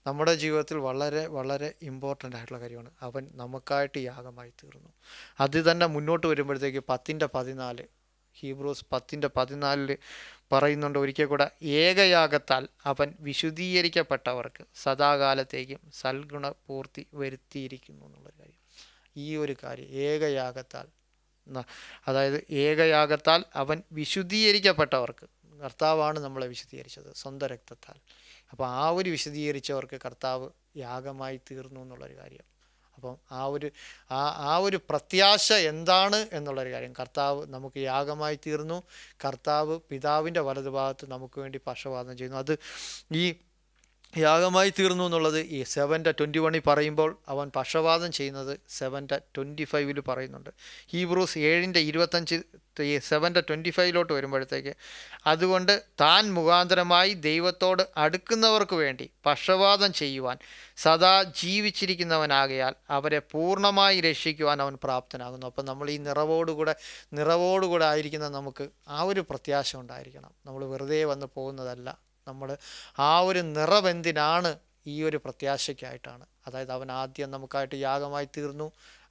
നമ്മുടെ ജീവിതത്തിൽ വളരെ വളരെ ഇമ്പോർട്ടൻ്റ് ആയിട്ടുള്ള കാര്യമാണ്. അവൻ നമുക്കായിട്ട് യാഗമായി തീർന്നു. അത് തന്നെ മുന്നോട്ട് വരുമ്പോഴത്തേക്ക് 10:14 ഹീബ്രൂസ് 10:14 പറയുന്നുണ്ട് ഒരിക്കൽ കൂടെ, ഏകയാഗത്താൽ അവൻ വിശുദ്ധീകരിക്കപ്പെട്ടവർക്ക് സദാകാലത്തേക്കും സൽഗുണപൂർത്തി വരുത്തിയിരിക്കുന്നു എന്നുള്ളൊരു കാര്യം. ഈ ഒരു കാര്യം ഏകയാഗത്താൽ, അതായത് ഏകയാഗത്താൽ അവൻ വിശുദ്ധീകരിക്കപ്പെട്ടവർക്ക്, കർത്താവാണ് നമ്മളെ വിശുദ്ധീകരിച്ചത് സ്വന്തം രക്തത്താൽ. അപ്പോൾ ആ ഒരു വിശുദ്ധീകരിച്ചവർക്ക് കർത്താവ് യാഗമായി തീർന്നു എന്നുള്ളൊരു കാര്യം. അപ്പം ആ ഒരു പ്രത്യാശ എന്താണ് എന്നുള്ളൊരു കാര്യം. കർത്താവ് നമുക്ക് യാഗമായി തീർന്നു. കർത്താവ് പിതാവിൻ്റെ വലതുഭാഗത്ത് നമുക്ക് വേണ്ടി പക്ഷവാദം ചെയ്യുന്നു. അത് ഈ യാഗമായി തീർന്നു എന്നുള്ളത് ഈ 7:21 പറയുമ്പോൾ അവൻ പക്ഷവാദം ചെയ്യുന്നത് 7:25 പറയുന്നുണ്ട്. ഹീബ്രൂസ് 7:25 7:25 വരുമ്പോഴത്തേക്ക്, അതുകൊണ്ട് താൻ മുഖാന്തരമായി ദൈവത്തോട് അടുക്കുന്നവർക്ക് വേണ്ടി പക്ഷവാദം ചെയ്യുവാൻ സദാ ജീവിച്ചിരിക്കുന്നവനാകയാൽ അവരെ പൂർണ്ണമായി രക്ഷിക്കുവാൻ അവൻ പ്രാപ്തനാകുന്നു. അപ്പം നമ്മൾ ഈ നിറവോടുകൂടെ ആയിരിക്കുന്ന നമുക്ക് ആ ഒരു പ്രത്യാശ ഉണ്ടായിരിക്കണം. നമ്മൾ വെറുതെ വന്ന് പോകുന്നതല്ല. നമ്മൾ ആ ഒരു നിറവെന്തിനാണ്? ഈ ഒരു പ്രത്യാശയ്ക്കായിട്ടാണ്. അതായത് അവൻ ആദ്യം നമുക്കായിട്ട് യാഗമായി തീർന്നു.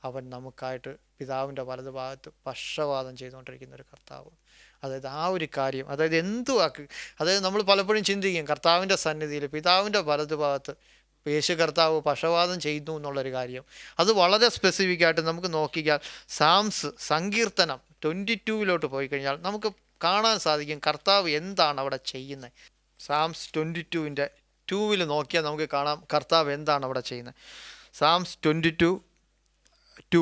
അവൻ നമുക്കായിട്ട് പിതാവിൻ്റെ വലതുഭാഗത്ത് പക്ഷവാദം ചെയ്തുകൊണ്ടിരിക്കുന്ന ഒരു കർത്താവ്. അതായത് ആ ഒരു കാര്യം, അതായത് അതായത് നമ്മൾ പലപ്പോഴും ചിന്തിക്കും കർത്താവിൻ്റെ സന്നിധിയിൽ പിതാവിൻ്റെ വലതുഭാഗത്ത് യേശു കർത്താവ് പക്ഷവാദം ചെയ്യുന്നു എന്നുള്ളൊരു കാര്യം. അത് വളരെ സ്പെസിഫിക്കായിട്ട് നമുക്ക് നോക്കിയാൽ സങ്കീർത്തനം 22 പോയി കഴിഞ്ഞാൽ നമുക്ക് കാണാൻ സാധിക്കും കർത്താവ് എന്താണ് അവിടെ ചെയ്യുന്നത്. സാംസ് 22:2 നോക്കിയാൽ നമുക്ക് കാണാം കർത്താവ് എന്താണ് അവിടെ ചെയ്യുന്നത്. സാംസ് 22:2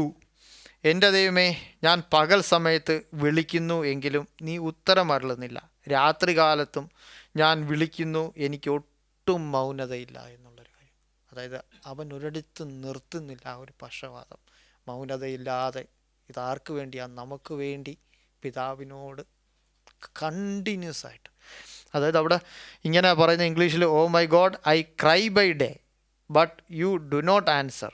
എൻ്റെ ദൈവമേ, ഞാൻ പകൽ സമയത്ത് വിളിക്കുന്നു എങ്കിലും നീ ഉത്തരമരുളുന്നില്ല. രാത്രികാലത്തും ഞാൻ വിളിക്കുന്നു, എനിക്ക് ഒട്ടും മൗനതയില്ല എന്നുള്ളൊരു കാര്യം. അതായത് അവൻ ഒരിടത്ത് നിർത്തുന്നില്ല ആ ഒരു പക്ഷവാദം, മൗനതയില്ലാതെ. ഇതാർക്ക് വേണ്ടിയാണ്? നമുക്ക് വേണ്ടി പിതാവിനോട് കണ്ടിന്യൂസ് ആയിട്ട്. അതായത് അവിടെ ഇങ്ങനെ പറയുന്ന ഇംഗ്ലീഷിൽ, oh my God I cry by day but you do not answer,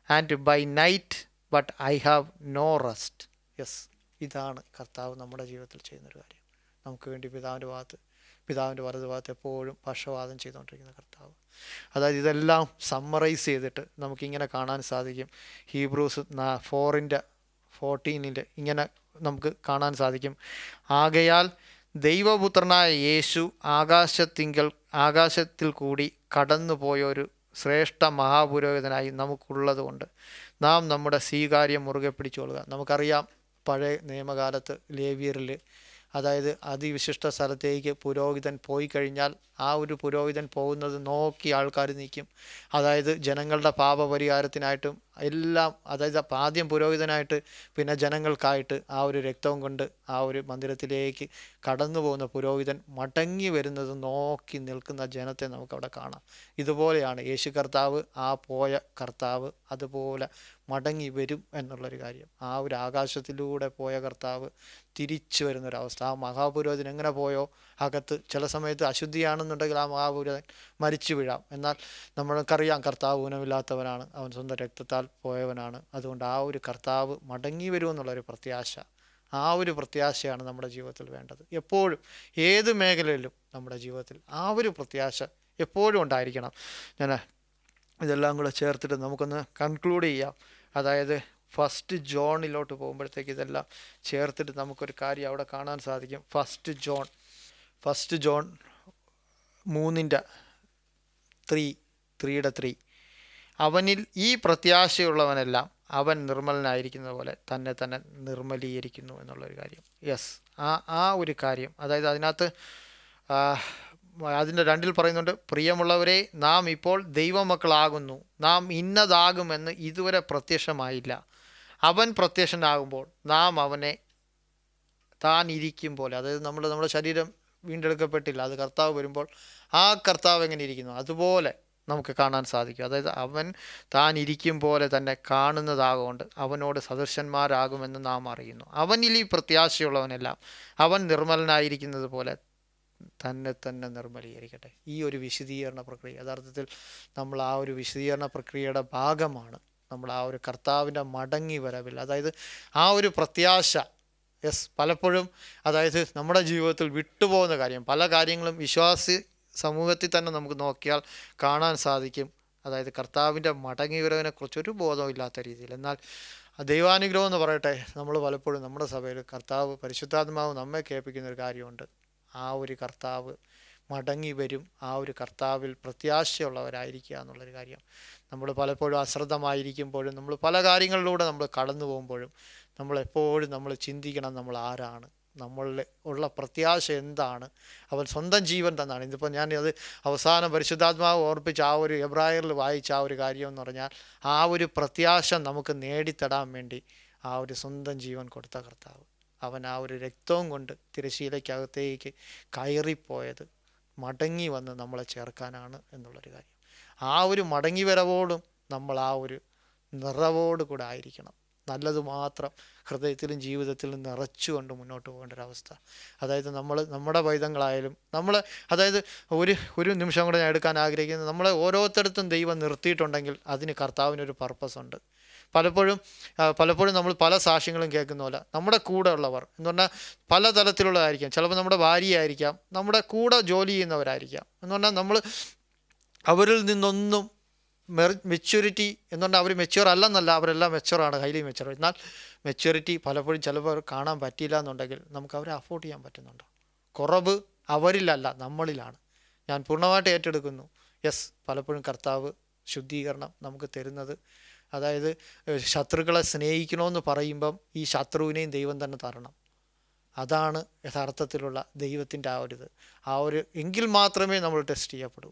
and by night but I have no rest. Yes, ഇതാണ് കർത്താവ് നമ്മുടെ ജീവിതത്തിൽ ചെയ്യുന്നൊരു കാര്യം. നമുക്ക് വേണ്ടി പിതാവിൻ്റെ വലതുഭാഗത്ത് എപ്പോഴും പക്ഷവാദം ചെയ്തുകൊണ്ടിരിക്കുന്ന കർത്താവ്. അതായത് ഇതെല്ലാം സമ്മറൈസ് ചെയ്തിട്ട് നമുക്കിങ്ങനെ കാണാൻ സാധിക്കും. ഹീബ്രൂസ് 4:14 ഇങ്ങനെ നമുക്ക് കാണാൻ സാധിക്കും. ആകയാൽ ദൈവപുത്രനായ യേശു ആകാശത്തിൽ കൂടി കടന്നുപോയൊരു ശ്രേഷ്ഠ മഹാപുരോഹിതനായി നമുക്കുള്ളതുകൊണ്ട് നാം നമ്മുടെ സ്വീകാര്യം മുറുകെ പിടിച്ചുകൊള്ളുക. നമുക്കറിയാം, പഴയ നിയമകാലത്ത് ലേവ്യരിൽ, അതായത് അതിവിശിഷ്ട സ്ഥലത്തേക്ക് പുരോഹിതൻ പോയി കഴിഞ്ഞാൽ ആ ഒരു പുരോഹിതൻ പോകുന്നത് നോക്കി ആൾക്കാർ നിൽക്കും. അതായത് ജനങ്ങളുടെ പാപപരിഹാരത്തിനായിട്ടും എല്ലാം, അതായത് ആദ്യം പുരോഹിതനായിട്ട് പിന്നെ ജനങ്ങൾക്കായിട്ട് ആ ഒരു രക്തവും കൊണ്ട് ആ ഒരു മന്ദിരത്തിലേക്ക് കടന്നു പോകുന്ന പുരോഹിതൻ മടങ്ങി വരുന്നത് നോക്കി നിൽക്കുന്ന ജനത്തെ നമുക്കവിടെ കാണാം. ഇതുപോലെയാണ് യേശു കർത്താവ്, ആ പോയ കർത്താവ് അതുപോലെ മടങ്ങി വരും എന്നുള്ളൊരു കാര്യം. ആ ഒരു ആകാശത്തിലൂടെ പോയ കർത്താവ് തിരിച്ചു വരുന്നൊരവസ്ഥ. ആ മഹാപുരോഹിതൻ എങ്ങനെ പോയോ അകത്ത്, ചില സമയത്ത് അശുദ്ധിയാണെന്നുണ്ടെങ്കിൽ ആ മഹാപുരോഹിതൻ മരിച്ചു വീഴാം. എന്നാൽ നമ്മൾക്കറിയാം കർത്താവ് ഊനമില്ലാത്തവനാണ്, അവൻ സ്വന്തം രക്തത്താൽ പോയവനാണ്. അതുകൊണ്ട് ആ ഒരു കർത്താവ് മടങ്ങി വരുമെന്നുള്ളൊരു പ്രത്യാശ, ആ ഒരു പ്രത്യാശയാണ് നമ്മുടെ ജീവിതത്തിൽ വേണ്ടത്. എപ്പോഴും ഏത് മേഖലയിലും നമ്മുടെ ജീവിതത്തിൽ ആ ഒരു പ്രത്യാശ എപ്പോഴും ഉണ്ടായിരിക്കണം. ഞാൻ ഇതെല്ലാം കൂടെ ചേർത്തിട്ട് നമുക്കൊന്ന് കൺക്ലൂഡ് ചെയ്യാം. അതായത് 1 ജോണിലോട്ട് പോകുമ്പോഴത്തേക്ക് ഇതെല്ലാം ചേർത്തിട്ട് നമുക്കൊരു കാര്യം അവിടെ കാണാൻ സാധിക്കും. 1 ജോൺ 3:3 അവനിൽ ഈ പ്രത്യാശയുള്ളവനെല്ലാം അവൻ നിർമ്മലനായിരിക്കുന്നത് പോലെ തന്നെ തന്നെ നിർമ്മലീകരിക്കുന്നു എന്നുള്ളൊരു കാര്യം. യെസ്, ആ ഒരു കാര്യം, അതായത് അതിനകത്ത് അതിൻ്റെ 2 പറയുന്നുണ്ട്, പ്രിയമുള്ളവരെ, നാം ഇപ്പോൾ ദൈവമക്കളാകുന്നു, നാം ഇന്നതാകുമെന്ന് ഇതുവരെ പ്രത്യക്ഷമായില്ല. അവൻ പ്രത്യക്ഷനാകുമ്പോൾ നാം അവനെ താൻ ഇരിക്കും പോലെ, അതായത് നമ്മുടെ ശരീരം വീണ്ടെടുക്കപ്പെട്ടില്ല, അത് കർത്താവ് വരുമ്പോൾ ആ കർത്താവ് എങ്ങനെ ഇരിക്കുന്നു അതുപോലെ നമുക്ക് കാണാൻ സാധിക്കും. അതായത് അവൻ താൻ ഇരിക്കും പോലെ തന്നെ കാണുന്നതാകൊണ്ട് അവനോട് സദൃശന്മാരാകുമെന്ന് നാം അറിയുന്നു. അവനിൽ ഈ പ്രത്യാശയുള്ളവനെല്ലാം അവൻ നിർമ്മലനായിരിക്കുന്നത് പോലെ തന്നെ തന്നെ നിർമ്മലീകരിക്കട്ടെ. ഈ ഒരു വിശദീകരണ പ്രക്രിയ, യഥാർത്ഥത്തിൽ നമ്മൾ ആ ഒരു വിശദീകരണ പ്രക്രിയയുടെ ഭാഗമാണ് നമ്മൾ ആ ഒരു കർത്താവിൻ്റെ മടങ്ങി വരവിൽ, അതായത് ആ ഒരു പ്രത്യാശ. യെസ്, പലപ്പോഴും അതായത് നമ്മുടെ ജീവിതത്തിൽ വിട്ടുപോകുന്ന കാര്യം, പല കാര്യങ്ങളും വിശ്വാസി സമൂഹത്തിൽ തന്നെ നമുക്ക് നോക്കിയാൽ കാണാൻ സാധിക്കും. അതായത് കർത്താവിൻ്റെ മടങ്ങി വരവിനെക്കുറിച്ച് ഒരു ബോധവും ഇല്ലാത്ത രീതിയിൽ. എന്നാൽ ദൈവാനുഗ്രഹം എന്ന് പറയട്ടെ, നമ്മൾ പലപ്പോഴും നമ്മുടെ സഭയിൽ കർത്താവ് പരിശുദ്ധാത്മാവ് നമ്മെ കേൾപ്പിക്കുന്നൊരു കാര്യമുണ്ട്. ആ ഒരു കർത്താവ് മടങ്ങി വരും, ആ ഒരു കർത്താവിൽ പ്രത്യാശയുള്ളവരായിരിക്കുക എന്നുള്ളൊരു കാര്യം. നമ്മൾ പലപ്പോഴും അശ്രദ്ധമായിരിക്കുമ്പോഴും, നമ്മൾ പല കാര്യങ്ങളിലൂടെ നമ്മൾ കടന്നു പോകുമ്പോഴും നമ്മളെപ്പോഴും നമ്മൾ ചിന്തിക്കണം, നമ്മൾ ആരാണ്, നമ്മളിൽ ഉള്ള പ്രത്യാശ എന്താണ്, അവൻ സ്വന്തം ജീവൻ തന്നാണ്. ഇതിപ്പോൾ ഞാൻ അത് അവസാനം പരിശുദ്ധാത്മാവ് ഓർപ്പിച്ച ആ ഒരു എബ്രായറിൽ വായിച്ച ആ ഒരു കാര്യം എന്ന് പറഞ്ഞാൽ, ആ ഒരു പ്രത്യാശ നമുക്ക് നേടിത്തടാൻ വേണ്ടി ആ ഒരു സ്വന്തം ജീവൻ കൊടുത്ത കർത്താവ്, അവൻ ആ ഒരു രക്തവും കൊണ്ട് തിരശ്ശീലയ്ക്കകത്തേക്ക് കയറിപ്പോയത് മടങ്ങി വന്ന് നമ്മളെ ചേർക്കാനാണ് എന്നുള്ളൊരു കാര്യം. ആ ഒരു മടങ്ങി വരവോടും നമ്മൾ ആ ഒരു നിറവോട് കൂടെ ആയിരിക്കണം. നല്ലത് മാത്രം ഹൃദയത്തിലും ജീവിതത്തിലും നിറച്ചുകൊണ്ട് മുന്നോട്ട് പോകേണ്ട ഒരവസ്ഥ. അതായത് നമ്മുടെ പൈതങ്ങളായാലും അതായത് ഒരു നിമിഷം കൂടെ ഞാൻ എടുക്കാൻ ആഗ്രഹിക്കുന്നത്, നമ്മളെ ഓരോരുത്തരത്തും ദൈവം നിർത്തിയിട്ടുണ്ടെങ്കിൽ അതിന് കർത്താവിനൊരു പർപ്പസ് ഉണ്ട്. പലപ്പോഴും നമ്മൾ പല സാക്ഷ്യങ്ങളും കേൾക്കുന്ന പോലെ നമ്മുടെ കൂടെ ഉള്ളവർ എന്ന് പറഞ്ഞാൽ പല തലത്തിലുള്ളതായിരിക്കാം. ചിലപ്പോൾ നമ്മുടെ ഭാര്യയായിരിക്കാം, നമ്മുടെ കൂടെ ജോലി ചെയ്യുന്നവരായിരിക്കാം. എന്ന് പറഞ്ഞാൽ നമ്മൾ അവരിൽ നിന്നൊന്നും മെച്യൂരിറ്റി എന്ന് പറഞ്ഞാൽ അവർ മെച്യൂർ അല്ലെന്നല്ല, അവരെല്ലാം മെച്യൂറാണ്, ഹൈലി മെച്യൂർ. എന്നാൽ മെച്യൂരിറ്റി പലപ്പോഴും ചിലപ്പോൾ കാണാൻ പറ്റിയില്ല എന്നുണ്ടെങ്കിൽ നമുക്ക് അവരെ അഫോർഡ് ചെയ്യാൻ പറ്റുന്നുണ്ടോ? കുറവ് അവരിലല്ല, നമ്മളിലാണ്. ഞാൻ പൂർണ്ണമായിട്ട് ഏറ്റെടുക്കുന്നു. യെസ്, പലപ്പോഴും കർത്താവ് ശുദ്ധീകരണം നമുക്ക് തരുന്നത്, അതായത് ശത്രുക്കളെ സ്നേഹിക്കണമെന്ന് പറയുമ്പം ഈ ശത്രുവിനെയും ദൈവം തന്നെ തരണം. അതാണ് യഥാർത്ഥത്തിലുള്ള ദൈവത്തിൻ്റെ ആ ഒരു എങ്കിൽ മാത്രമേ നമ്മൾ ടെസ്റ്റ് ചെയ്യപ്പെടൂ.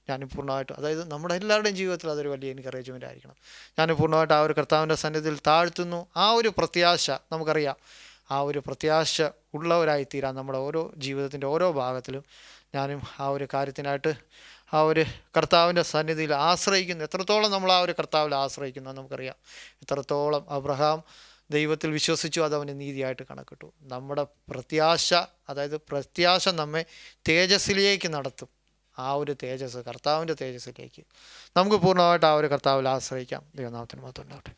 ഞാൻ പൂർണ്ണമായിട്ടും, അതായത് നമ്മുടെ എല്ലാവരുടെയും ജീവിതത്തിൽ അതൊരു വലിയ എൻകറേജ്മെൻ്റ് ആയിരിക്കണം. ഞാൻ പൂർണ്ണമായിട്ട് ആ ഒരു കർത്താവിൻ്റെ സന്നിധിയിൽ താഴ്ത്തുന്നു. ആ ഒരു പ്രത്യാശ നമുക്കറിയാം, ആ ഒരു പ്രത്യാശ ഉള്ളവരായിത്തീരാൻ നമ്മുടെ ഓരോ ജീവിതത്തിൻ്റെ ഓരോ ഭാഗത്തിലും ഞാനും ആ ഒരു കാര്യത്തിനായിട്ട് ആ ഒരു കർത്താവിൻ്റെ സന്നിധിയിൽ ആശ്രയിക്കുന്നു. എത്രത്തോളം നമ്മൾ ആ ഒരു കർത്താവിൽ ആശ്രയിക്കുന്നു നമുക്കറിയാം. എത്രത്തോളം അബ്രഹാം ദൈവത്തിൽ വിശ്വസിച്ചു, അതവന് നീതിയായിട്ട് കണക്കിട്ടു. നമ്മുടെ പ്രത്യാശ, അതായത് പ്രത്യാശ നമ്മെ തേജസ്സിലേക്ക് നടത്തും. ആ ഒരു തേജസ്, കർത്താവിൻ്റെ തേജസ്സിലേക്ക് നമുക്ക് പൂർണ്ണമായിട്ട് ആ ഒരു കർത്താവിൽ ആശ്രയിക്കാം. ദൈവനാമത്തിന് മഹത്വം ഉണ്ടാവട്ടെ.